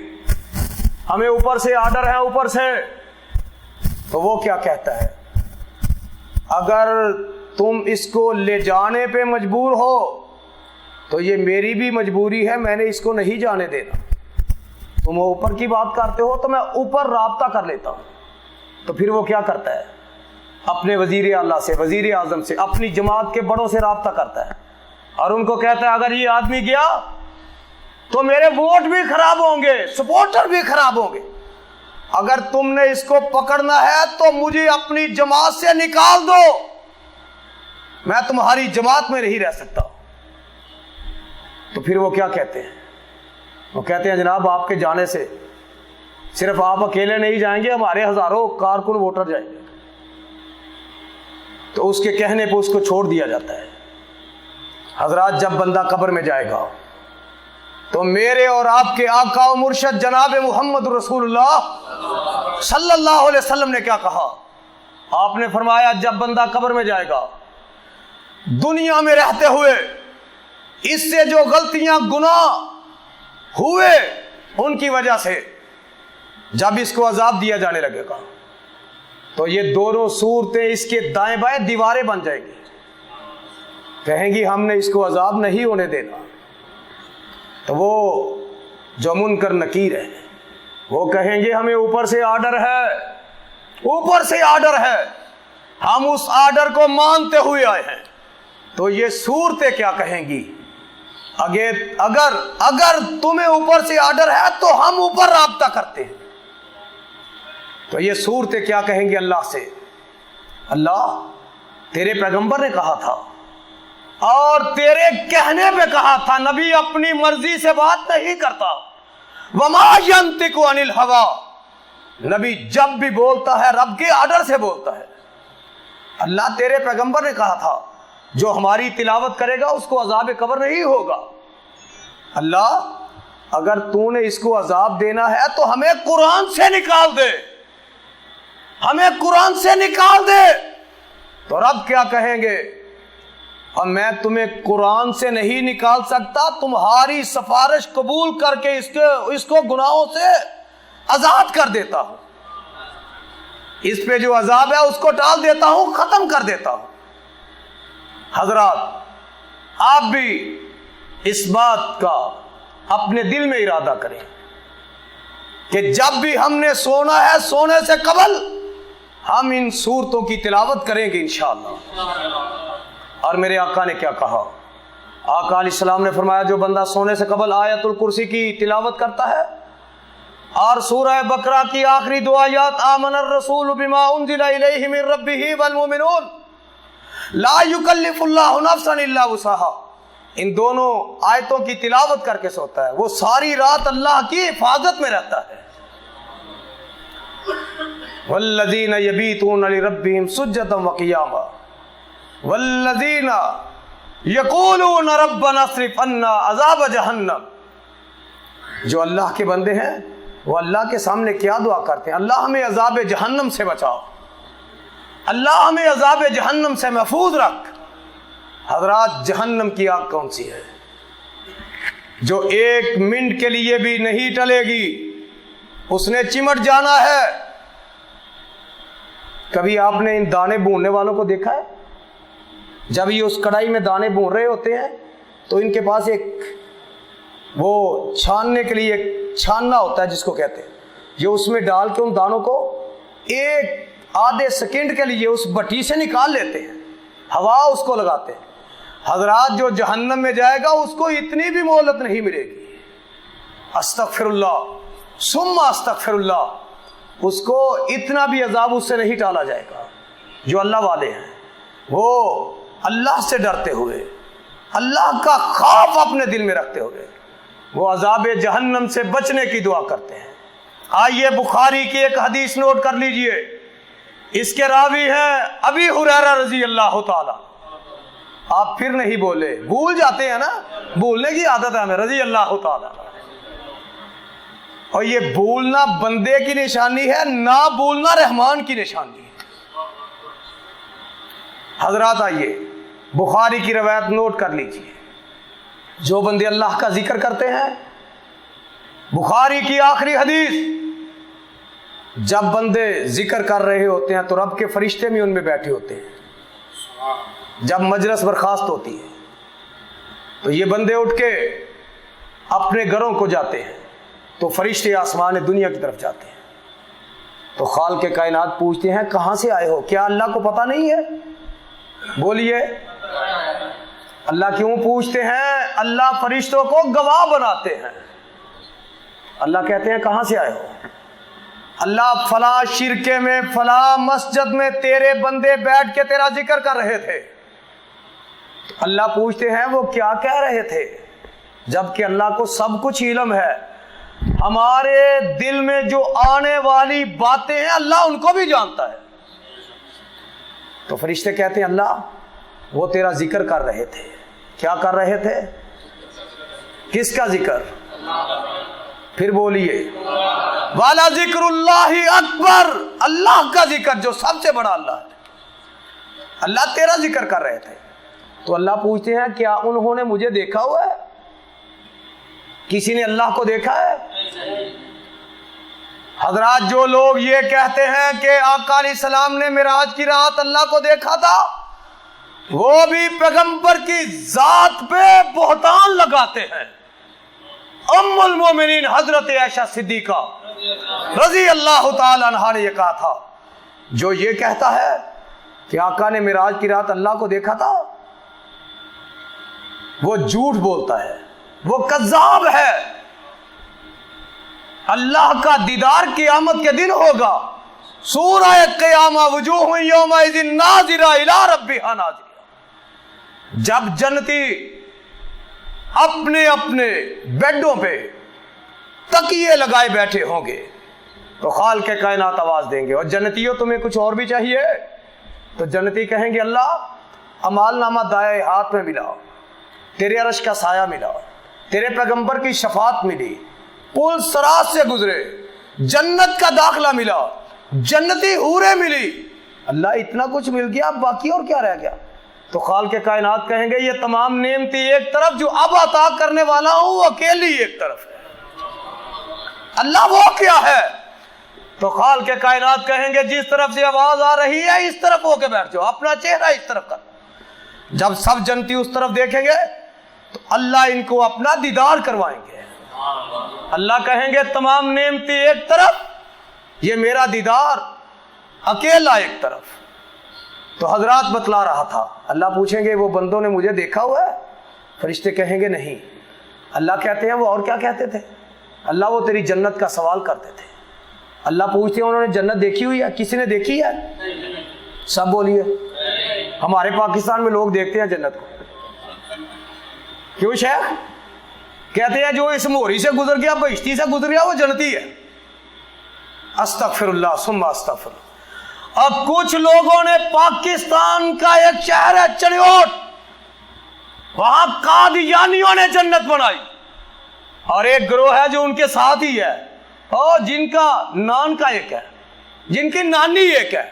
ہمیں اوپر سے آرڈر ہے، اوپر سے۔ تو وہ کیا کہتا ہے؟ اگر تم اس کو لے جانے پہ مجبور ہو تو یہ میری بھی مجبوری ہے، میں نے اس کو نہیں جانے دینا۔ تم اوپر کی بات کرتے ہو تو میں اوپر رابطہ کر لیتا ہوں۔ تو پھر وہ کیا کرتا ہے؟ اپنے وزیر اعلیٰ سے، وزیر اعظم سے، اپنی جماعت کے بڑوں سے رابطہ کرتا ہے اور ان کو کہتا ہے اگر یہ آدمی گیا تو میرے ووٹ بھی خراب ہوں گے، سپورٹر بھی خراب ہوں گے، اگر تم نے اس کو پکڑنا ہے تو مجھے اپنی جماعت سے نکال دو، میں تمہاری جماعت میں نہیں رہ سکتا۔ تو پھر وہ کیا کہتے ہیں؟ وہ کہتے ہیں جناب آپ کے جانے سے صرف آپ اکیلے نہیں جائیں گے، ہمارے ہزاروں کارکن ووٹر جائیں گے۔ تو اس کے کہنے پہ اس کو چھوڑ دیا جاتا ہے۔ حضرات، جب بندہ قبر میں جائے گا تو میرے اور آپ کے آقا و مرشد جناب محمد رسول اللہ صلی اللہ علیہ وسلم نے کیا کہا؟ آپ نے فرمایا جب بندہ قبر میں جائے گا، دنیا میں رہتے ہوئے اس سے جو غلطیاں گناہ ہوئے ان کی وجہ سے جب اس کو عذاب دیا جانے لگے گا تو یہ دونوں صورتیں اس کے دائیں بائیں دیواریں بن جائیں گی، کہیں گی ہم نے اس کو عذاب نہیں ہونے دینا۔ تو وہ جو منکر نکیر ہے وہ کہیں گے ہمیں اوپر سے آرڈر ہے، اوپر سے آرڈر ہے، ہم اس آرڈر کو مانتے ہوئے آئے ہیں۔ تو یہ صورتیں کیا کہیں گی؟ اگر تمہیں اوپر سے آرڈر ہے تو ہم اوپر رابطہ کرتے ہیں۔ تو یہ صورتیں کیا کہیں گی اللہ سے؟ اللہ تیرے پیغمبر نے کہا تھا اور تیرے کہنے پہ کہا تھا، نبی اپنی مرضی سے بات نہیں کرتا، وما ينطق عن الهوى، نبی جب بھی بولتا ہے رب کے آرڈر سے بولتا ہے۔ اللہ تیرے پیغمبر نے کہا تھا جو ہماری تلاوت کرے گا اس کو عذاب قبر نہیں ہوگا۔ اللہ اگر تو نے اس کو عذاب دینا ہے تو ہمیں قرآن سے نکال دے، ہمیں قرآن سے نکال دے۔ تو رب کیا کہیں گے؟ اور میں تمہیں قرآن سے نہیں نکال سکتا، تمہاری سفارش قبول کر کے اس کو گناہوں سے آزاد کر دیتا ہوں، اس پہ جو عذاب ہے اس کو ٹال دیتا ہوں، ختم کر دیتا ہوں۔ حضرات آپ بھی اس بات کا اپنے دل میں ارادہ کریں کہ جب بھی ہم نے سونا ہے، سونے سے قبل ہم ان سورتوں کی تلاوت کریں گے انشاءاللہ۔ اور میرے آقا نے کیا کہا؟ آقا علیہ السلام نے فرمایا جو بندہ سونے سے قبل آیت الکرسی کی تلاوت کرتا ہے اور سورہ بقرہ کی آخری دو آیات آمن الرسول بما انزل الیہ من ربہ والمؤمنون لا یکلف اللہ نفسا الا وسعها، ان دونوں آیتوں کی تلاوت کر کے سوتا ہے، وہ ساری رات اللہ کی حفاظت میں رہتا ہے۔ والذین یبیتون لربہم سجدا وقیاما والذین یقولون ربنا اصرف عنا عذاب جہنم، جو اللہ کے بندے ہیں وہ اللہ کے سامنے کیا دعا کرتے ہیں؟ اللہ ہمیں عذاب جہنم سے بچاؤ، اللہ ہمیں عذاب جہنم سے محفوظ رکھ۔ حضرات جہنم کی آگ کون سی ہے جو ایک منٹ کے لیے بھی نہیں ٹلے گی، اس نے چمٹ جانا ہے۔ کبھی آپ نے ان دانے بوننے والوں کو دیکھا ہے؟ جب یہ اس کڑائی میں دانے بون رہے ہوتے ہیں تو ان کے پاس ایک وہ چھاننے کے لیے ایک چھاننا ہوتا ہے جس کو کہتے ہیں، یہ اس میں ڈال کے ان دانوں کو ایک آدھے سیکنڈ کے لیے اس بٹی سے نکال لیتے ہیں، ہوا اس کو لگاتے ہیں۔ حضرات جو جہنم میں جائے گا اس کو اتنی بھی مہلت نہیں ملے گی، استغفر اللہ ثم استغفر اللہ، اس کو اتنا بھی عذاب اس سے نہیں ٹالا جائے گا۔ جو اللہ والے ہیں وہ اللہ سے ڈرتے ہوئے، اللہ کا خوف اپنے دل میں رکھتے ہوئے وہ عذاب جہنم سے بچنے کی دعا کرتے ہیں۔ آئیے بخاری کی ایک حدیث نوٹ کر لیجئے، اس کے راوی ہیں ابی ہریرہ رضی اللہ تعالی۔ آپ پھر نہیں بولے، بھول جاتے ہیں نا، بھولنے کی عادت ہے ہمیں، رضی اللہ تعالی۔ اور یہ بھولنا بندے کی نشانی ہے، نہ بھولنا رحمان کی نشانی ہے۔ حضرات آئیے بخاری کی روایت نوٹ کر لیجئے، جو بندے اللہ کا ذکر کرتے ہیں، بخاری کی آخری حدیث، جب بندے ذکر کر رہے ہوتے ہیں تو رب کے فرشتے بھی ان میں بیٹھے ہوتے ہیں۔ جب مجلس برخاست ہوتی ہے تو یہ بندے اٹھ کے اپنے گھروں کو جاتے ہیں تو فرشتے آسمان دنیا کی طرف جاتے ہیں تو خالق کائنات پوچھتے ہیں کہاں سے آئے ہو؟ کیا اللہ کو پتہ نہیں ہے؟ بولیے، اللہ کیوں پوچھتے ہیں؟ اللہ فرشتوں کو گواہ بناتے ہیں۔ اللہ کہتے ہیں کہاں سے آئے ہو؟ اللہ فلاں شرکے میں فلاں مسجد میں تیرے بندے بیٹھ کے تیرا ذکر کر رہے تھے۔ اللہ پوچھتے ہیں وہ کیا کہہ رہے تھے؟ جبکہ اللہ کو سب کچھ علم ہے، ہمارے دل میں جو آنے والی باتیں ہیں اللہ ان کو بھی جانتا ہے۔ تو فرشتے کہتے ہیں اللہ وہ تیرا ذکر کر رہے تھے۔ کیا کر رہے تھے؟ کس کا ذکر؟ پھر بولیے، والا ذکر اللہ اکبر، اللہ کا ذکر جو سب سے بڑا اللہ ہے۔ اللہ تیرا ذکر کر رہے تھے تو اللہ پوچھتے ہیں کیا انہوں نے مجھے دیکھا ہوا ہے؟ کسی نے اللہ کو دیکھا ہے؟ حضرات جو لوگ یہ کہتے ہیں کہ آقا علیہ السلام نے معراج کی رات اللہ کو دیکھا تھا، وہ بھی پیغمبر کی ذات پہ بہتان لگاتے ہیں۔ ام المومنین حضرت عائشہ صدیقہ رضی اللہ تعالی عنہا نے یہ کہا تھا، جو یہ کہتا ہے کہ آقا نے معراج کی رات اللہ کو دیکھا تھا وہ جھوٹ بولتا ہے، وہ کذاب ہے۔ اللہ کا دیدار قیامت کے دن ہوگا، سورہ قیامہ وجوہ یومئذ ناظرہ الی ربہا ناظرہ، جب جنتی اپنے اپنے بیڈوں پہ تکیے لگائے بیٹھے ہوں گے تو خالق کائنات آواز دیں گے، اور جنتیوں تمہیں کچھ اور بھی چاہیے؟ تو جنتی کہیں گے اللہ اعمال نامہ دائیں ہاتھ میں ملا، تیرے عرش کا سایہ ملا، تیرے پیغمبر کی شفاعت ملی، پل صراط سے گزرے، جنت کا داخلہ ملا، جنتی حوریں ملی، اللہ اتنا کچھ مل گیا، اب باقی اور کیا رہ گیا؟ تو خالق کائنات کہیں گے یہ تمام نعمتیں ایک طرف، جو اب عطا کرنے والا ہوں وہ اکیلی ایک طرف ہے، اللہ وہ کیا ہے؟ تو خالق کائنات کہیں گے جس طرف سے آواز آ رہی ہے اس طرف ہو کے بیٹھ جاؤ، اپنا چہرہ اس طرف کر۔ جب سب جنتی اس طرف دیکھیں گے تو اللہ ان کو اپنا دیدار کروائیں گے، اللہ کہیں گے تمام نعمتیں ایک طرف، یہ میرا دیدار اکیلا ایک طرف۔ تو حضرات بتلا رہا تھا، اللہ پوچھیں گے وہ بندوں نے مجھے دیکھا ہوا ہے؟ فرشتے کہیں گے نہیں۔ اللہ کہتے ہیں وہ اور کیا کہتے تھے؟ اللہ وہ تیری جنت کا سوال کرتے تھے۔ اللہ پوچھتے ہیں انہوں نے جنت دیکھی ہوئی ہے؟ کسی نے دیکھی ہے؟ سب بولیے۔ ہمارے پاکستان میں لوگ دیکھتے ہیں جنت کو، کیوں شیخ؟ کہتے ہیں جو اس موری سے گزر گیا، بہشتی سے گزر گیا، وہ جنتی ہے۔ استغفر اللہ ثم استغفر اللہ۔ اب کچھ لوگوں نے پاکستان کا ایک شہر ہے چڑیوٹ، وہاں قادیانیوں نے جنت بنائی، اور ایک گروہ ہے جو ان کے ساتھ ہی ہے، اور جن کا نان کا ایک ہے، جن کی نانی ایک ہے۔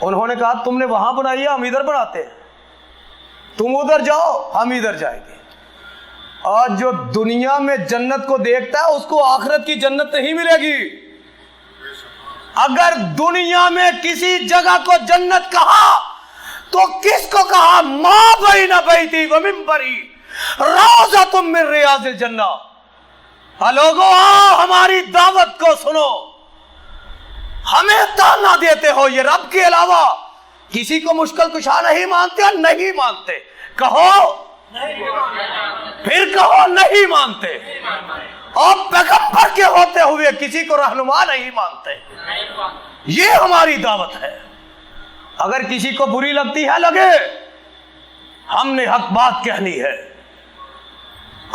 انہوں نے کہا تم نے وہاں بنائی ہے، ہم ادھر بناتے ہیں، تم ادھر جاؤ ہم ادھر جائیں گے۔ اور جو دنیا میں جنت کو دیکھتا ہے اس کو آخرت کی جنت نہیں ملے گی۔ اگر دنیا میں کسی جگہ کو جنت کہا تو کس کو کہا؟ ما بین بیتی و منبری روضۃ من ریاض الجنہ۔ لوگو ہماری دعوت کو سنو، ہمیں تانا دیتے ہو یہ رب کے علاوہ کسی کو مشکل کشا نہیں مانتے؟ اور نہیں مانتے، کہو پھر کہو نہیں مانتے، اور پیغمبر کے ہوتے ہوئے کسی کو رہنما نہیں مانتے۔ یہ ہماری دعوت ہے۔ اگر کسی کو بری لگتی ہے لگے، ہم نے حق بات کہنی ہے،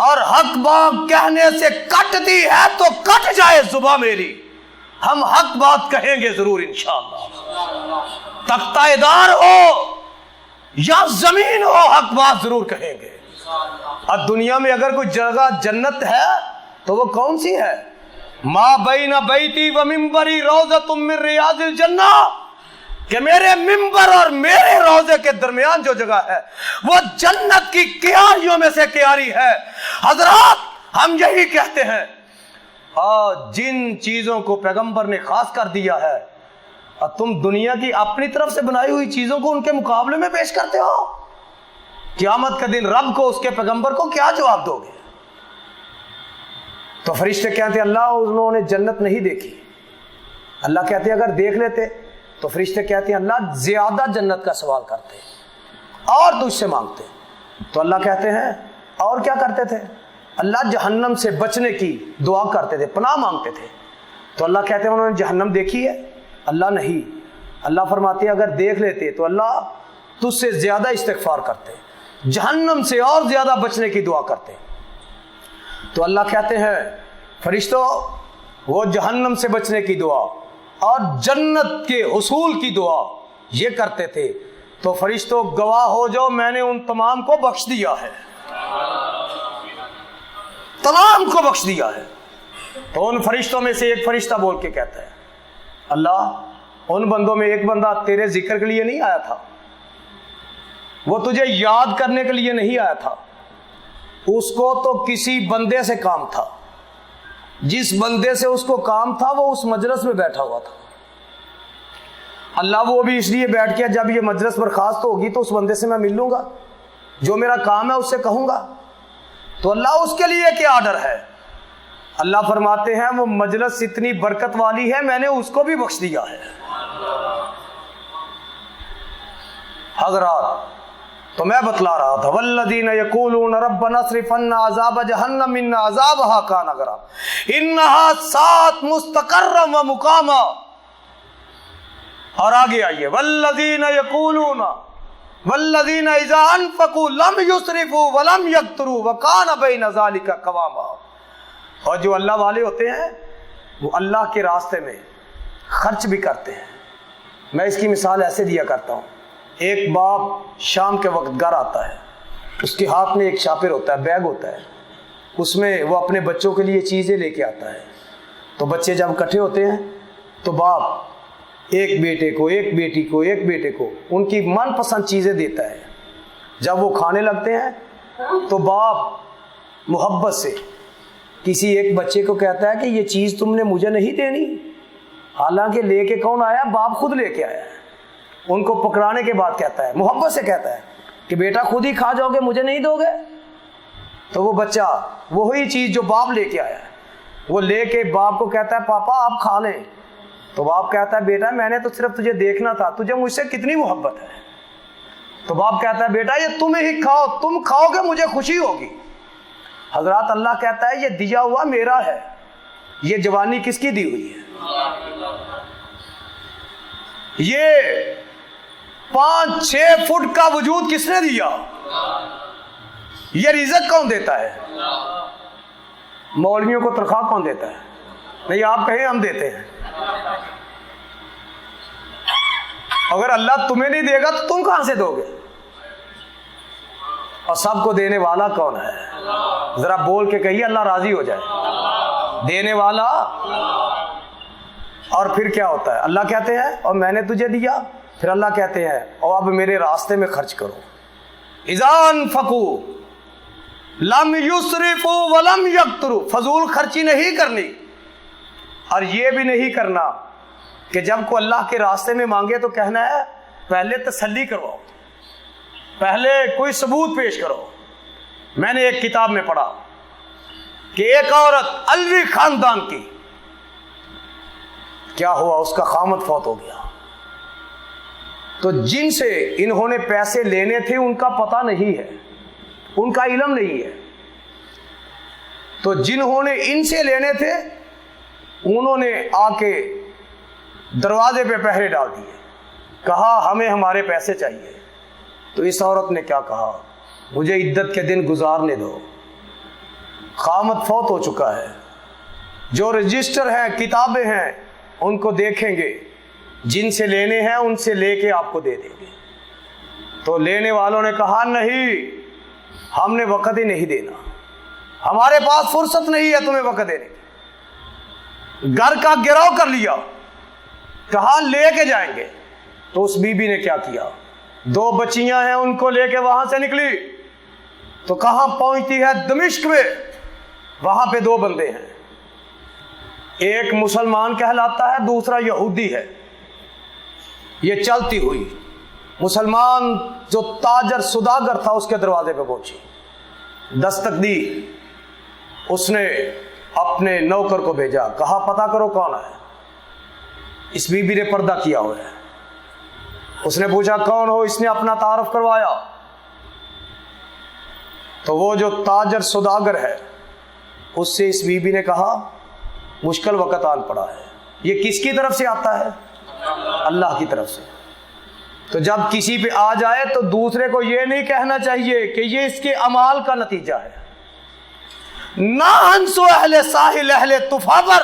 اور حق بات کہنے سے کٹتی ہے تو کٹ جائے زباں میری، ہم حق بات کہیں گے ضرور انشاءاللہ۔ تختہ دار ہو یا زمین ہو، حق بات ضرور کہیں گے۔ اور دنیا میں اگر کوئی جگہ جنت ہے تو وہ کون سی ہے؟ ما بین بیتی و منبری روضۃ من ریاض الجنہ، کہ میرے ممبر اور میرے روضے کے درمیان جو جگہ ہے وہ جنت کی کیاریوں میں سے کیاری ہے۔ حضرات ہم یہی کہتے ہیں، اور جن چیزوں کو پیغمبر نے خاص کر دیا ہے، اور تم دنیا کی اپنی طرف سے بنائی ہوئی چیزوں کو ان کے مقابلے میں پیش کرتے ہو، قیامت کا دن رب کو اس کے پیغمبر کو کیا جواب دو گے؟ تو فرشتے کہتے ہیں اللہ انہوں نے جنت نہیں دیکھی۔ اللہ کہتے ہیں اگر دیکھ لیتے، تو فرشتے کہتے ہیں اللہ زیادہ جنت کا سوال کرتے اور تجھ سے مانگتے۔ تو اللہ کہتے ہیں اور کیا کرتے تھے؟ اللہ جہنم سے بچنے کی دعا کرتے تھے، پناہ مانگتے تھے۔ تو اللہ کہتے ہیں انہوں نے جہنم دیکھی ہے؟ اللہ نہیں۔ اللہ فرماتے ہیں اگر دیکھ لیتے تو اللہ تجھ سے زیادہ استغفار کرتے، جہنم سے اور زیادہ بچنے کی دعا کرتے۔ تو اللہ کہتے ہیں فرشتوں وہ جہنم سے بچنے کی دعا اور جنت کے حصول کی دعا یہ کرتے تھے، تو فرشتوں گواہ ہو جاؤ میں نے ان تمام کو بخش دیا ہے، تمام کو بخش دیا ہے۔ تو ان فرشتوں میں سے ایک فرشتہ بول کے کہتا ہے اللہ ان بندوں میں ایک بندہ تیرے ذکر کے لیے نہیں آیا تھا، وہ تجھے یاد کرنے کے لیے نہیں آیا تھا، اس کو تو کسی بندے سے کام تھا، جس بندے سے اس کو کام تھا وہ اس مجلس میں بیٹھا ہوا تھا۔ اللہ وہ بھی اس لیے بیٹھ کے جب یہ مجلس برخاست ہوگی تو اس بندے سے میں مل لوں گا، جو میرا کام ہے اس سے کہوں گا۔ تو اللہ اس کے لیے کیا آرڈر ہے؟ اللہ فرماتے ہیں وہ مجلس اتنی برکت والی ہے میں نے اس کو بھی بخش دیا ہے۔ حضرات تو میں بتلا رہا تھا والذین یقولون ربنا اصرف عنا عذاب جہنم ان عذابها کان غراما انها ساءت مستقرا ومقاما۔ اور آگے آئیے والذین یقولون والذین اذا انفقوا لم یسرفوا ولم یقتروا وکان بین ذلک قواما۔ اور جو اللہ والے ہوتے ہیں وہ اللہ کے راستے میں خرچ بھی کرتے ہیں۔ میں اس کی مثال ایسے دیا کرتا ہوں، ایک باپ شام کے وقت گھر آتا ہے، اس کے ہاتھ میں ایک شاپر ہوتا ہے، بیگ ہوتا ہے، اس میں وہ اپنے بچوں کے لیے چیزیں لے کے آتا ہے۔ تو بچے جب اکٹھے ہوتے ہیں تو باپ ایک بیٹے کو، ایک بیٹی کو، ایک بیٹے کو ان کی من پسند چیزیں دیتا ہے. جب وہ کھانے لگتے ہیں تو باپ محبت سے کسی ایک بچے کو کہتا ہے کہ یہ چیز تم نے مجھے نہیں دینی، حالانکہ لے کے کون آیا؟ باپ خود لے کے آیا ہے. ان کو پکڑانے کے بعد کہتا ہے، محبت سے کہتا ہے کہ بیٹا خود ہی کھا جاؤ گے، مجھے نہیں دو گے؟ تو وہ بچہ وہی چیز جو باپ لے کے آیا ہے وہ لے کے باپ کو کہتا ہے پاپا آپ کھا لیں. تو باپ کہتا ہے بیٹا میں نے تو صرف تجھے دیکھنا تھا، تجھے مجھ سے کتنی محبت ہے. تو باپ کہتا ہے بیٹا یہ تم ہی کھاؤ، تم کھاؤ گے مجھے خوشی ہوگی. حضرات اللہ کہتا ہے یہ دیا ہوا میرا ہے. یہ جوانی کس کی دی ہوئی ہے؟ یہ 5-6 فٹ کا وجود کس نے دیا؟ یہ رزق کون دیتا ہے؟ مولویوں کو تنخواہ کون دیتا ہے؟ نہیں آپ کہیں ہم دیتے ہیں. اگر اللہ تمہیں نہیں دے گا تو تم کہاں سے دو گے؟ اور سب کو دینے والا کون ہے؟ ذرا بول کے کہیے اللہ راضی ہو جائے. دینے والا. اور پھر کیا ہوتا ہے؟ اللہ کہتے ہیں اور میں نے تجھے دیا. پھر اللہ کہتے ہیں اور اب میرے راستے میں خرچ کرو. اذا انفقوا لم یسرفوا ولم یقتروا. فضول خرچی نہیں کرنی. اور یہ بھی نہیں کرنا کہ جب کو اللہ کے راستے میں مانگے تو کہنا ہے پہلے تسلی کرواؤ، پہلے کوئی ثبوت پیش کرو. میں نے ایک کتاب میں پڑھا کہ ایک عورت علوی خاندان کی، کیا ہوا؟ اس کا خامد فوت ہو گیا. تو جن سے انہوں نے پیسے لینے تھے ان کا پتہ نہیں ہے، ان کا علم نہیں ہے. تو جنہوں نے ان سے لینے تھے انہوں نے آ کے دروازے پہ پہرے ڈال دیے، کہا ہمیں ہمارے پیسے چاہیے. تو اس عورت نے کیا کہا؟ مجھے عدت کے دن گزارنے دو، خامد فوت ہو چکا ہے. جو رجسٹر ہیں، کتابیں ہیں، ان کو دیکھیں گے، جن سے لینے ہیں ان سے لے کے آپ کو دے دیں گے. تو لینے والوں نے کہا نہیں، ہم نے وقت ہی نہیں دینا، ہمارے پاس فرصت نہیں ہے تمہیں وقت دینے کی. گھر کا گراؤ کر لیا، کہا لے کے جائیں گے. تو اس بی بی نے کیا کیا؟ 2 بچیاں ہیں ان کو لے کے وہاں سے نکلی. تو کہاں پہنچتی ہے؟ دمشق میں. وہاں پہ 2 بندے ہیں، ایک مسلمان کہلاتا ہے، دوسرا یہودی ہے. یہ چلتی ہوئی مسلمان جو تاجر سوداگر تھا اس کے دروازے پہ پہنچی، دستک دی. اس نے اپنے نوکر کو بھیجا، کہا پتہ کرو کون ہے. اس بی بی نے پردہ کیا ہوا ہے. اس نے پوچھا کون ہو؟ اس نے اپنا تعارف کروایا. تو وہ جو تاجر سوداگر ہے اس سے اس بی بی نے کہا مشکل وقت آن پڑا ہے. یہ کس کی طرف سے آتا ہے؟ اللہ کی طرف سے. تو جب کسی پہ آ جائے تو دوسرے کو یہ نہیں کہنا چاہیے کہ یہ اس کے اعمال کا نتیجہ ہے. نہ ہنسو اہل ساحل اہل تفاور.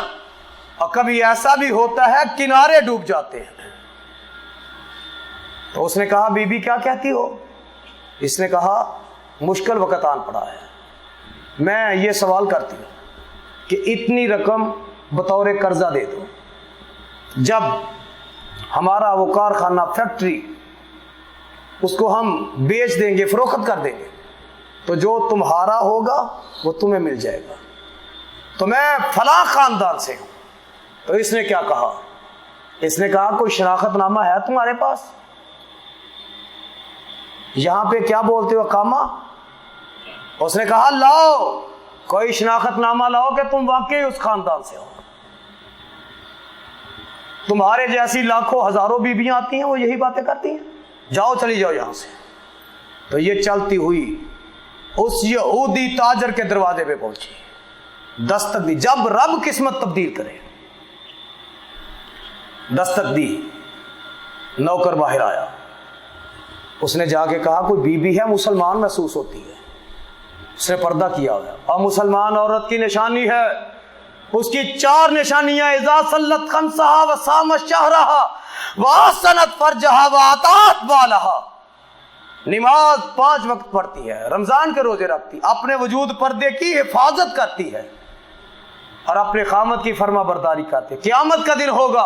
اور کبھی ایسا بھی ہوتا ہے کنارے ڈوب جاتے ہیں. تو اس نے کہا بی بی کیا کہتی ہو؟ اس نے کہا مشکل وقت آن پڑا ہے، میں یہ سوال کرتی ہوں کہ اتنی رقم بطور قرضہ دے دو، جب ہمارا وہ کارخانہ فیکٹری اس کو ہم بیچ دیں گے، فروخت کر دیں گے، تو جو تمہارا ہوگا وہ تمہیں مل جائے گا. تو میں فلاں خاندان سے ہوں. تو اس نے کیا کہا؟ اس نے کہا کوئی شناخت نامہ ہے تمہارے پاس؟ یہاں پہ کیا بولتے ہو اقامہ؟ اس نے کہا لاؤ کوئی شناخت نامہ لاؤ کہ تم واقعی اس خاندان سے ہو. تمہارے جیسی لاکھوں ہزاروں بیویاں آتی ہیں وہ یہی باتیں کرتی ہیں، جاؤ چلی جاؤ یہاں سے. تو یہ چلتی ہوئی اس یہودی تاجر کے دروازے پہ پہنچی، دستک دی. جب رب قسمت تبدیل کرے، دستک دی. نوکر باہر آیا، اس نے جا کے کہا کوئی بی بی ہے مسلمان محسوس ہوتی ہے. اس نے پردہ کیا ہوا، اور مسلمان عورت کی نشانی ہے، اس کی 4 نشانیاں: اذا صلت خمسہا وصامت شہرہا واحسنت فرجہا وآتات بالہا. نماز 5 وقت پڑھتی ہے، رمضان کے روزے رکھتی، اپنے وجود پردے کی حفاظت کرتی ہے اور اپنے خامد کی فرما برداری کرتی ہے. قیامت کا دن ہوگا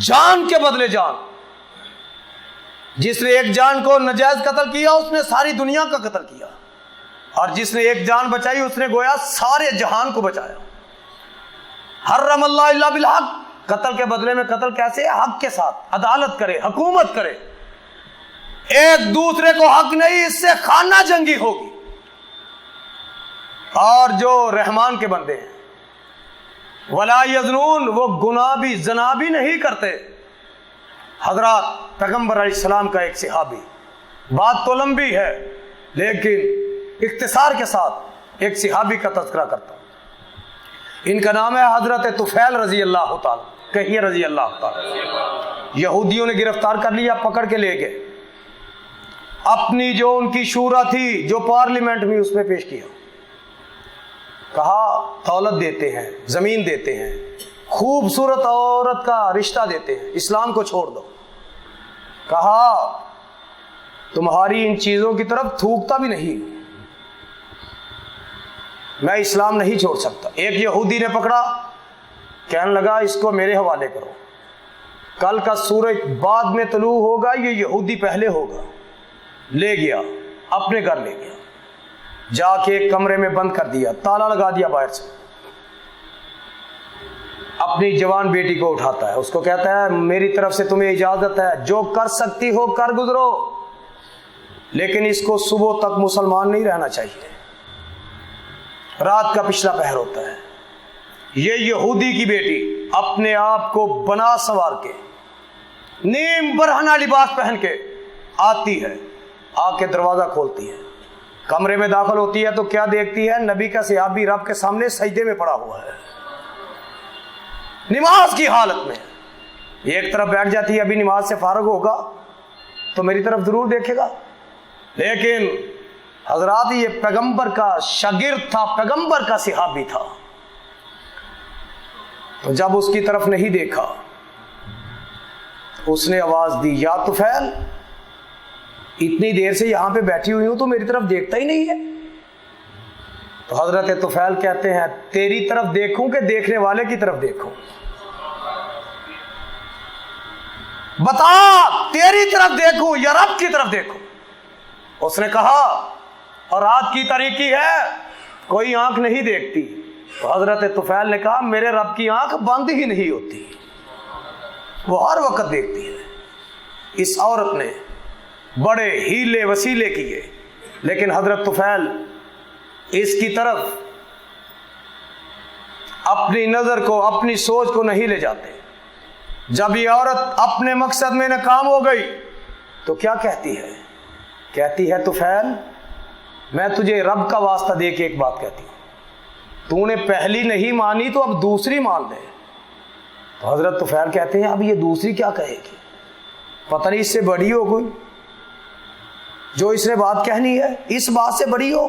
جان کے بدلے جان. جس نے ایک جان کو ناجائز قتل کیا اس نے ساری دنیا کا قتل کیا، اور جس نے ایک جان بچائی اس نے گویا سارے جہان کو بچایا. حرم اللہ الا بالحق، قتل کے بدلے میں قتل کیسے؟ حق کے ساتھ، عدالت کرے، حکومت کرے. ایک دوسرے کو حق نہیں، اس سے خانہ جنگی ہوگی. اور جو رحمان کے بندے ہیں ولا یزنون، وہ گناہ بھی زنا بھی نہیں کرتے. حضرات پیغمبر علیہ السلام کا ایک صحابی، بات تو لمبی ہے لیکن اختصار کے ساتھ ایک صحابی کا تذکرہ کرتا ہوں. ان کا نام ہے حضرت طفیل رضی اللہ تعالی. کہیے رضی اللہ تعالی. یہودیوں نے گرفتار کر لیا، پکڑ کے لے گئے. اپنی جو ان کی شورا تھی جو پارلیمنٹ میں، اس میں پیش کیا. کہا دولت دیتے ہیں، زمین دیتے ہیں، خوبصورت عورت کا رشتہ دیتے ہیں، اسلام کو چھوڑ دو. کہا تمہاری ان چیزوں کی طرف تھوکتا بھی نہیں، میں اسلام نہیں چھوڑ سکتا. ایک یہودی نے پکڑا، کہنے لگا اس کو میرے حوالے کرو، کل کا سورج بعد میں طلوع ہوگا، یہ یہودی پہلے ہوگا. لے گیا، اپنے گھر لے گیا، جا کے ایک کمرے میں بند کر دیا، تالا لگا دیا باہر سے. اپنی جوان بیٹی کو اٹھاتا ہے، اس کو کہتا ہے میری طرف سے تمہیں اجازت ہے، جو کر سکتی ہو کر گزرو، لیکن اس کو صبح تک مسلمان نہیں رہنا چاہیے. رات کا پچھلا پہر ہوتا ہے. یہ یہودی کی بیٹی اپنے آپ کو بنا سنوار کے نیم برہنہ لباس پہن کے آتی ہے، آ کے دروازہ کھولتی ہے، کمرے میں داخل ہوتی ہے تو کیا دیکھتی ہے؟ نبی کا صحابی رب کے سامنے سجدے میں پڑا ہوا ہے، نماز کی حالت میں. یہ ایک طرف بیٹھ جاتی ہے، ابھی نماز سے فارغ ہوگا تو میری طرف ضرور دیکھے گا. لیکن حضرات یہ پیغمبر کا شاگرد تھا، پیغمبر کا صحابی تھا. تو جب اس کی طرف نہیں دیکھا اس نے آواز دی، یا طفیل، اتنی دیر سے یہاں پہ بیٹھی ہوئی ہوں تو میری طرف دیکھتا ہی نہیں ہے. تو حضرت طفیل کہتے ہیں تیری طرف دیکھوں کہ دیکھنے والے کی طرف دیکھوں؟ بتا، تیری طرف دیکھوں یا رب کی طرف دیکھوں؟ اس نے کہا اور رات کی تاریکی ہے، کوئی آنکھ نہیں دیکھتی. تو حضرت طفیل نے کہا میرے رب کی آنکھ بند ہی نہیں ہوتی، وہ ہر وقت دیکھتی ہے. اس عورت نے بڑے ہیلے وسیلے کیے، لیکن حضرت طفیل اس کی طرف اپنی نظر کو، اپنی سوچ کو نہیں لے جاتے. جب یہ عورت اپنے مقصد میں ناکام ہو گئی تو کیا کہتی ہے؟ کہتی ہے طفیل میں تجھے رب کا واسطہ دے کے ایک بات کہتی ہوں، تو نے پہلی نہیں مانی تو اب دوسری مان لے. تو حضرت طفیل کہتے ہیں اب یہ دوسری کیا کہے گی؟ پتہ نہیں اس سے بڑی ہو کوئی، جو اس نے بات کہنی ہے اس بات سے بڑی ہو.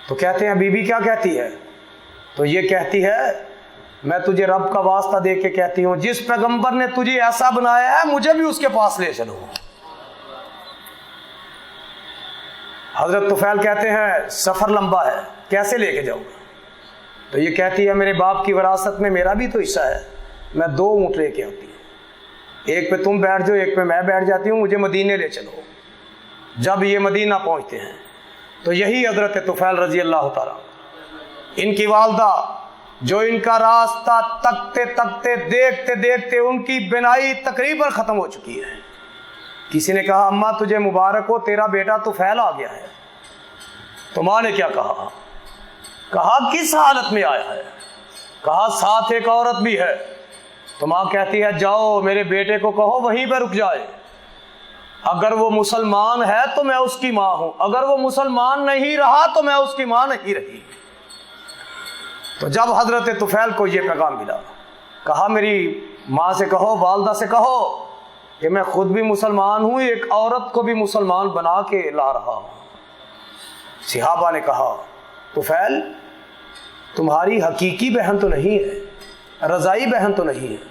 تو کہتے ہیں بی بی کیا کہتی ہے؟ تو یہ کہتی ہے میں تجھے رب کا واسطہ دے کے کہتی ہوں جس پیغمبر نے تجھے ایسا بنایا ہے مجھے بھی اس کے پاس لے چلو. حضرت طفیل کہتے ہیں سفر لمبا ہے، کیسے لے کے جاؤں گا؟ تو یہ کہتی ہے میرے باپ کی وراثت میں میرا بھی تو حصہ ہے، میں 2 اونٹ لے کے آتی ہوں، ایک پہ تم بیٹھ جاؤ، ایک پہ میں بیٹھ جاتی ہوں، مجھے مدینے لے چلو. جب یہ مدینہ پہنچتے ہیں تو یہی حضرت طفیل رضی اللہ تعالیٰ، ان کی والدہ جو ان کا راستہ تکتے تکتے دیکھتے دیکھتے ان کی بینائی تقریباً ختم ہو چکی ہے. کسی نے کہا اماں تجھے مبارک ہو، تیرا بیٹا طفیل آ گیا ہے. تو ماں نے کیا کہا؟ کہا کس حالت میں آیا ہے؟ کہا ساتھ ایک عورت بھی ہے. تو ماں کہتی ہے جاؤ میرے بیٹے کو کہو وہیں پہ رک جائے، اگر وہ مسلمان ہے تو میں اس کی ماں ہوں، اگر وہ مسلمان نہیں رہا تو میں اس کی ماں نہیں رہی. تو جب حضرت طفیل کو یہ پیغام ملا، کہا میری ماں سے کہو، والدہ سے کہو کہ میں خود بھی مسلمان ہوں، ایک عورت کو بھی مسلمان بنا کے لا رہا ہوں. صحابہ نے کہا طفیل تمہاری حقیقی بہن تو نہیں ہے، رضائی بہن تو نہیں ہے،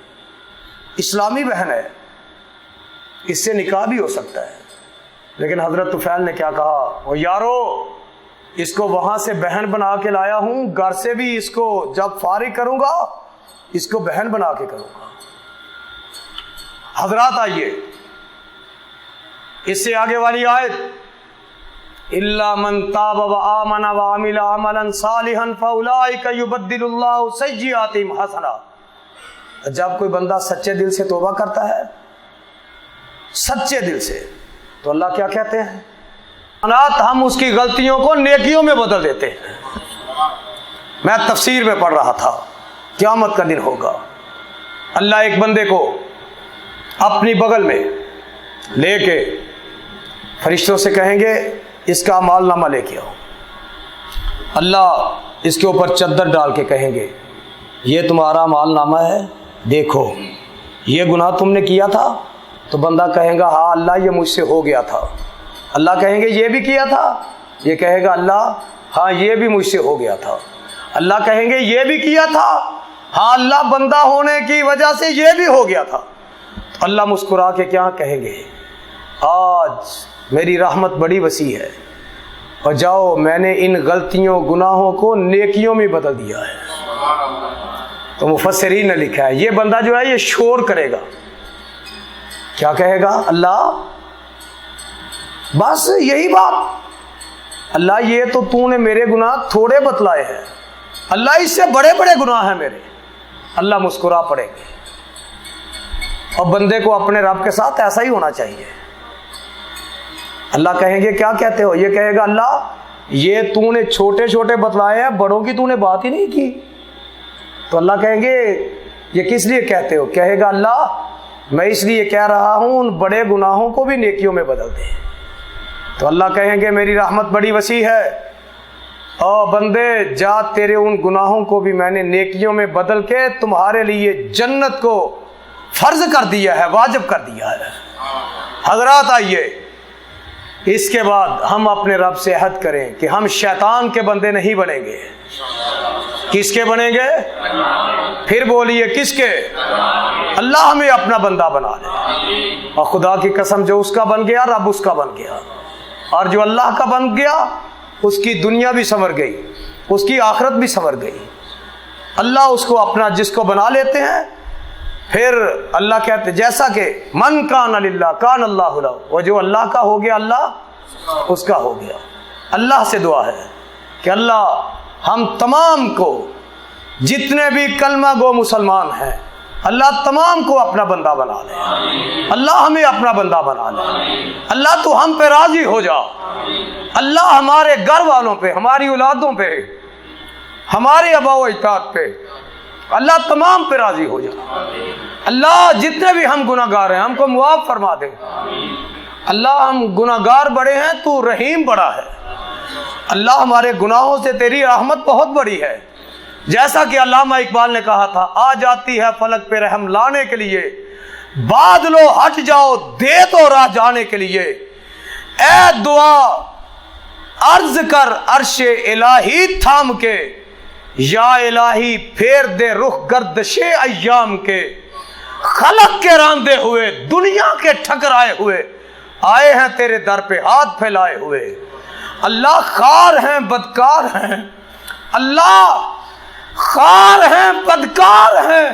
اسلامی بہن ہے، اس سے نکاح بھی ہو سکتا ہے. لیکن حضرت طفیل نے کیا کہا؟ او یارو اس کو وہاں سے بہن بنا کے لایا ہوں، گھر سے بھی اس کو جب فارغ کروں گا اس کو بہن بنا کے کروں گا۔ حضرات آئیے اس سے آگے والی آیت، الا من تاب وآمن وعمل عملا صالحا فاولئک یبدل اللہ سیئاتہم حسنات۔ جب کوئی بندہ سچے دل سے توبہ کرتا ہے، سچے دل سے، تو اللہ کیا کہتے ہیں؟ ہم اس کی غلطیوں کو نیکیوں میں بدل دیتے ہیں۔ میں تفسیر میں پڑھ رہا تھا، قیامت کا دن ہوگا، اللہ ایک بندے کو اپنی بغل میں لے کے فرشتوں سے کہیں گے اس کا اعمال نامہ لے کے آؤ۔ اللہ اس کے اوپر چادر ڈال کے کہیں گے یہ تمہارا اعمال نامہ ہے، دیکھو یہ گناہ تم نے کیا تھا، تو بندہ کہے گا ہاں اللہ یہ مجھ سے ہو گیا تھا۔ اللہ کہیں گے یہ بھی کیا تھا، یہ کہے گا اللہ ہاں یہ بھی مجھ سے ہو گیا تھا۔ اللہ کہیں گے یہ بھی کیا تھا، ہاں اللہ بندہ ہونے کی وجہ سے یہ بھی ہو گیا تھا۔ تو اللہ مسکرا کے کیا کہیں گے؟ آج میری رحمت بڑی وسیع ہے، اور جاؤ میں نے ان غلطیوں گناہوں کو نیکیوں میں بدل دیا ہے۔ تو مفسرین نے لکھا ہے یہ بندہ جو ہے یہ شور کرے گا، کیا کہے گا؟ اللہ بس یہی بات، اللہ یہ تو نے میرے گناہ تھوڑے بتلائے ہیں، اللہ اس سے بڑے بڑے گناہ ہیں میرے۔ اللہ مسکرا پڑیں گے، اور بندے کو اپنے رب کے ساتھ ایسا ہی ہونا چاہیے۔ اللہ کہیں گے کیا کہتے ہو؟ یہ کہے گا اللہ یہ نے چھوٹے چھوٹے بتلائے ہیں، بڑوں کی نے بات ہی نہیں کی۔ تو اللہ کہیں گے یہ کس لیے کہتے ہو؟ کہے گا اللہ میں اس لیے کہہ رہا ہوں ان بڑے گناہوں کو بھی نیکیوں میں بدل دے۔ تو اللہ کہیں گے میری رحمت بڑی وسیع ہے، او بندے جا تیرے ان گناہوں کو بھی میں نے نیکیوں میں بدل کے تمہارے لیے جنت کو فرض کر دیا ہے، واجب کر دیا ہے۔ حضرات آئیے اس کے بعد ہم اپنے رب سے عہد کریں کہ ہم شیطان کے بندے نہیں بنیں گے۔ کس کے بنیں گے؟ پھر بولیے کس کے؟ اللہ ہمیں اپنا بندہ بنا لے، اور خدا کی قسم جو اس کا بن گیا رب اس کا بن گیا، اور جو اللہ کا بن گیا اس کی دنیا بھی سنور گئی، اس کی آخرت بھی سنور گئی۔ اللہ اس کو اپنا جس کو بنا لیتے ہیں، پھر اللہ کہتے جیسا کہ من کان للہ کان اللہ لہ، وہ جو اللہ کا ہو گیا اللہ اس کا ہو گیا۔ اللہ سے دعا ہے کہ اللہ ہم تمام کو جتنے بھی کلمہ گو مسلمان ہیں اللہ تمام کو اپنا بندہ بنا لے، اللہ ہمیں اپنا بندہ بنا لے، اللہ تو ہم پہ راضی ہو جا، اللہ ہمارے گھر والوں پہ، ہماری اولادوں پہ، ہمارے آباء و اجداد پہ، اللہ تمام پہ راضی ہو جا۔ اللہ جتنے بھی ہم گناہ گار ہیں ہم کو معاف فرما دے۔ اللہ ہم گناہ گار بڑے ہیں، تو رحیم بڑا ہے۔ اللہ ہمارے گناہوں سے تیری رحمت بہت بڑی ہے، جیسا کہ علامہ اقبال نے کہا تھا آ جاتی ہے فلک پہ رحم لانے کے لیے، بادلو ہٹ جاؤ دے تو راہ جانے کے لیے، اے دعا عرض کر عرش الہی تھام کے، یا الہی پھیر دے رخ گردش ایام کے، خلق کے راندے ہوئے دنیا کے ٹھکرائے ہوئے آئے ہیں تیرے در پہ ہاتھ پھیلائے ہوئے۔ اللہ خار ہیں بدکار ہیں، اللہ خار ہیں بدکار ہیں،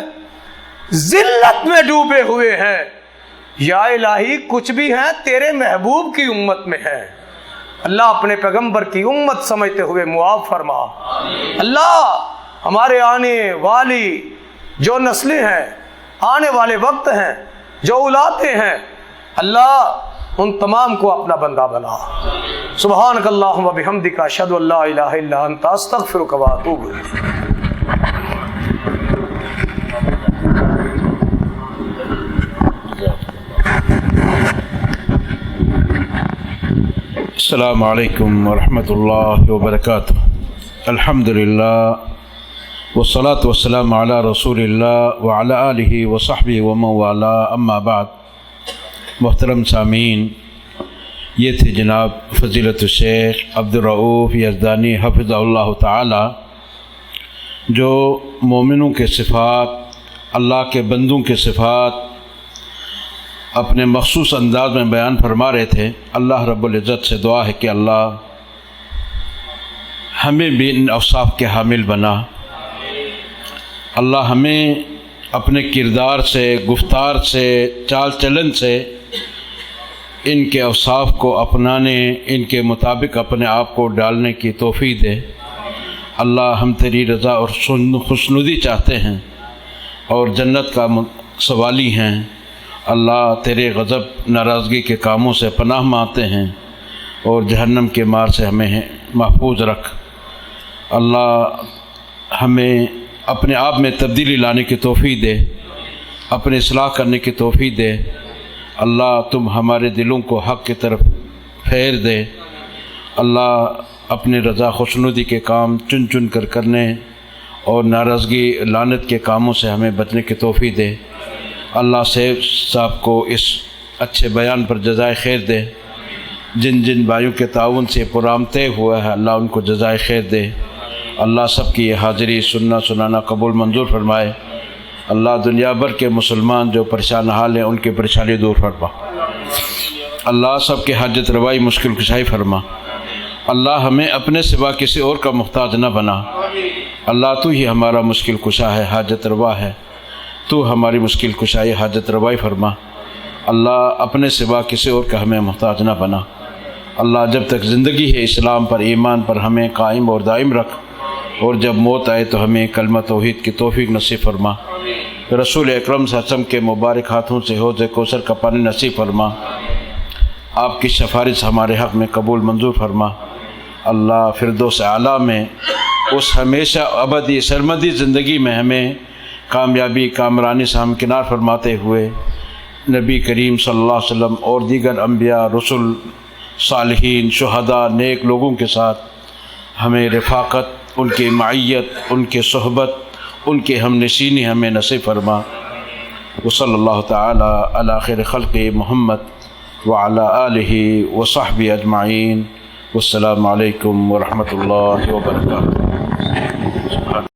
ذلت میں ڈوبے ہوئے ہیں، یا الہی کچھ بھی ہیں تیرے محبوب کی امت میں ہیں۔ اللہ اپنے پیغمبر کی امت سمجھتے ہوئے معاف فرما۔ اللہ ہمارے آنے والی جو نسلیں ہیں، آنے والے وقت ہیں، جو اولادیں ہیں، اللہ ان تمام کو اپنا بندہ بنا۔ سبحانک اللہم و بحمدک اشہد ان لا الہ الا انت استغفرک و اتوب الیک۔ السلام علیکم ورحمۃ اللہ وبرکاتہ۔ الحمدللہ والصلاة والسلام علی رسول اللہ وعلی آلہ وصحبہ ومن والاه، اما بعد۔ محترم سامعین، یہ تھے جناب فضیلت الشیخ عبدالرؤوف یزدانی حفظہ اللہ تعالی، جو مومنوں کے صفات، اللہ کے بندوں کے صفات اپنے مخصوص انداز میں بیان فرما رہے تھے۔ اللہ رب العزت سے دعا ہے کہ اللہ ہمیں بھی ان اوصاف کے حامل بنا، اللہ ہمیں اپنے کردار سے، گفتار سے، چال چلن سے ان کے اوصاف کو اپنانے، ان کے مطابق اپنے آپ کو ڈالنے کی توفیق دے۔ اللہ ہم تیری رضا اور خوشنودی چاہتے ہیں اور جنت کا سوالی ہیں۔ اللہ تیرے غضب ناراضگی کے کاموں سے پناہ مانگتے ہیں اور جہنم کے مار سے ہمیں محفوظ رکھ۔ اللہ ہمیں اپنے آپ میں تبدیلی لانے کی توفیق دے، اپنے اصلاح کرنے کی توفیق دے۔ اللہ تم ہمارے دلوں کو حق کی طرف پھیر دے۔ اللہ اپنے رضا خوشنودی کے کام چن چن کر کرنے اور ناراضگی لعنت کے کاموں سے ہمیں بچنے کی توفیق دے۔ اللہ سیف صاحب کو اس اچھے بیان پر جزائے خیر دے۔ جن جن بھائیوں کے تعاون سے پروگرام طے ہوا ہے اللہ ان کو جزائے خیر دے۔ اللہ سب کی یہ حاضری سننا سنانا قبول منظور فرمائے۔ اللہ دنیا بھر کے مسلمان جو پریشان حال ہیں ان کی پریشانی دور فرما۔ اللہ سب کے حاجت روائی مشکل کشائی فرما۔ اللہ ہمیں اپنے سوا کسی اور کا محتاج نہ بنا۔ اللہ تو ہی ہمارا مشکل کشا ہے، حاجت روا ہے، تو ہماری مشکل کشائی حاجت روائی فرما۔ اللہ اپنے سوا کسی اور کا ہمیں محتاج نہ بنا۔ اللہ جب تک زندگی ہے اسلام پر، ایمان پر ہمیں قائم اور دائم رکھ، اور جب موت آئے تو ہمیں کلمہ توحید کی توفیق نصیب فرما۔ رسول اکرم صلی اللہ علیہ وسلم کے مبارک ہاتھوں سے حوض کوثر کا پانی نصیب فرما۔ آپ کی سفارش ہمارے حق میں قبول منظور فرما۔ اللہ فردوس اعلیٰ میں اس ہمیشہ ابدی سرمدی زندگی میں ہمیں کامیابی کامرانی سے ہمکنار فرماتے ہوئے نبی کریم صلی اللہ علیہ وسلم اور دیگر انبیاء، رسل، صالحین، شہداء، نیک لوگوں کے ساتھ ہمیں رفاقت، ان کی معیت، ان کے صحبت، ان کے ہم نشینی ہمیں نصیب فرما۔ وصلی اللہ تعالی علی خیر خلق محمد وعلی آلہ وصحبہ اجمعین۔ والسلام علیکم ورحمۃ اللہ وبرکاتہ۔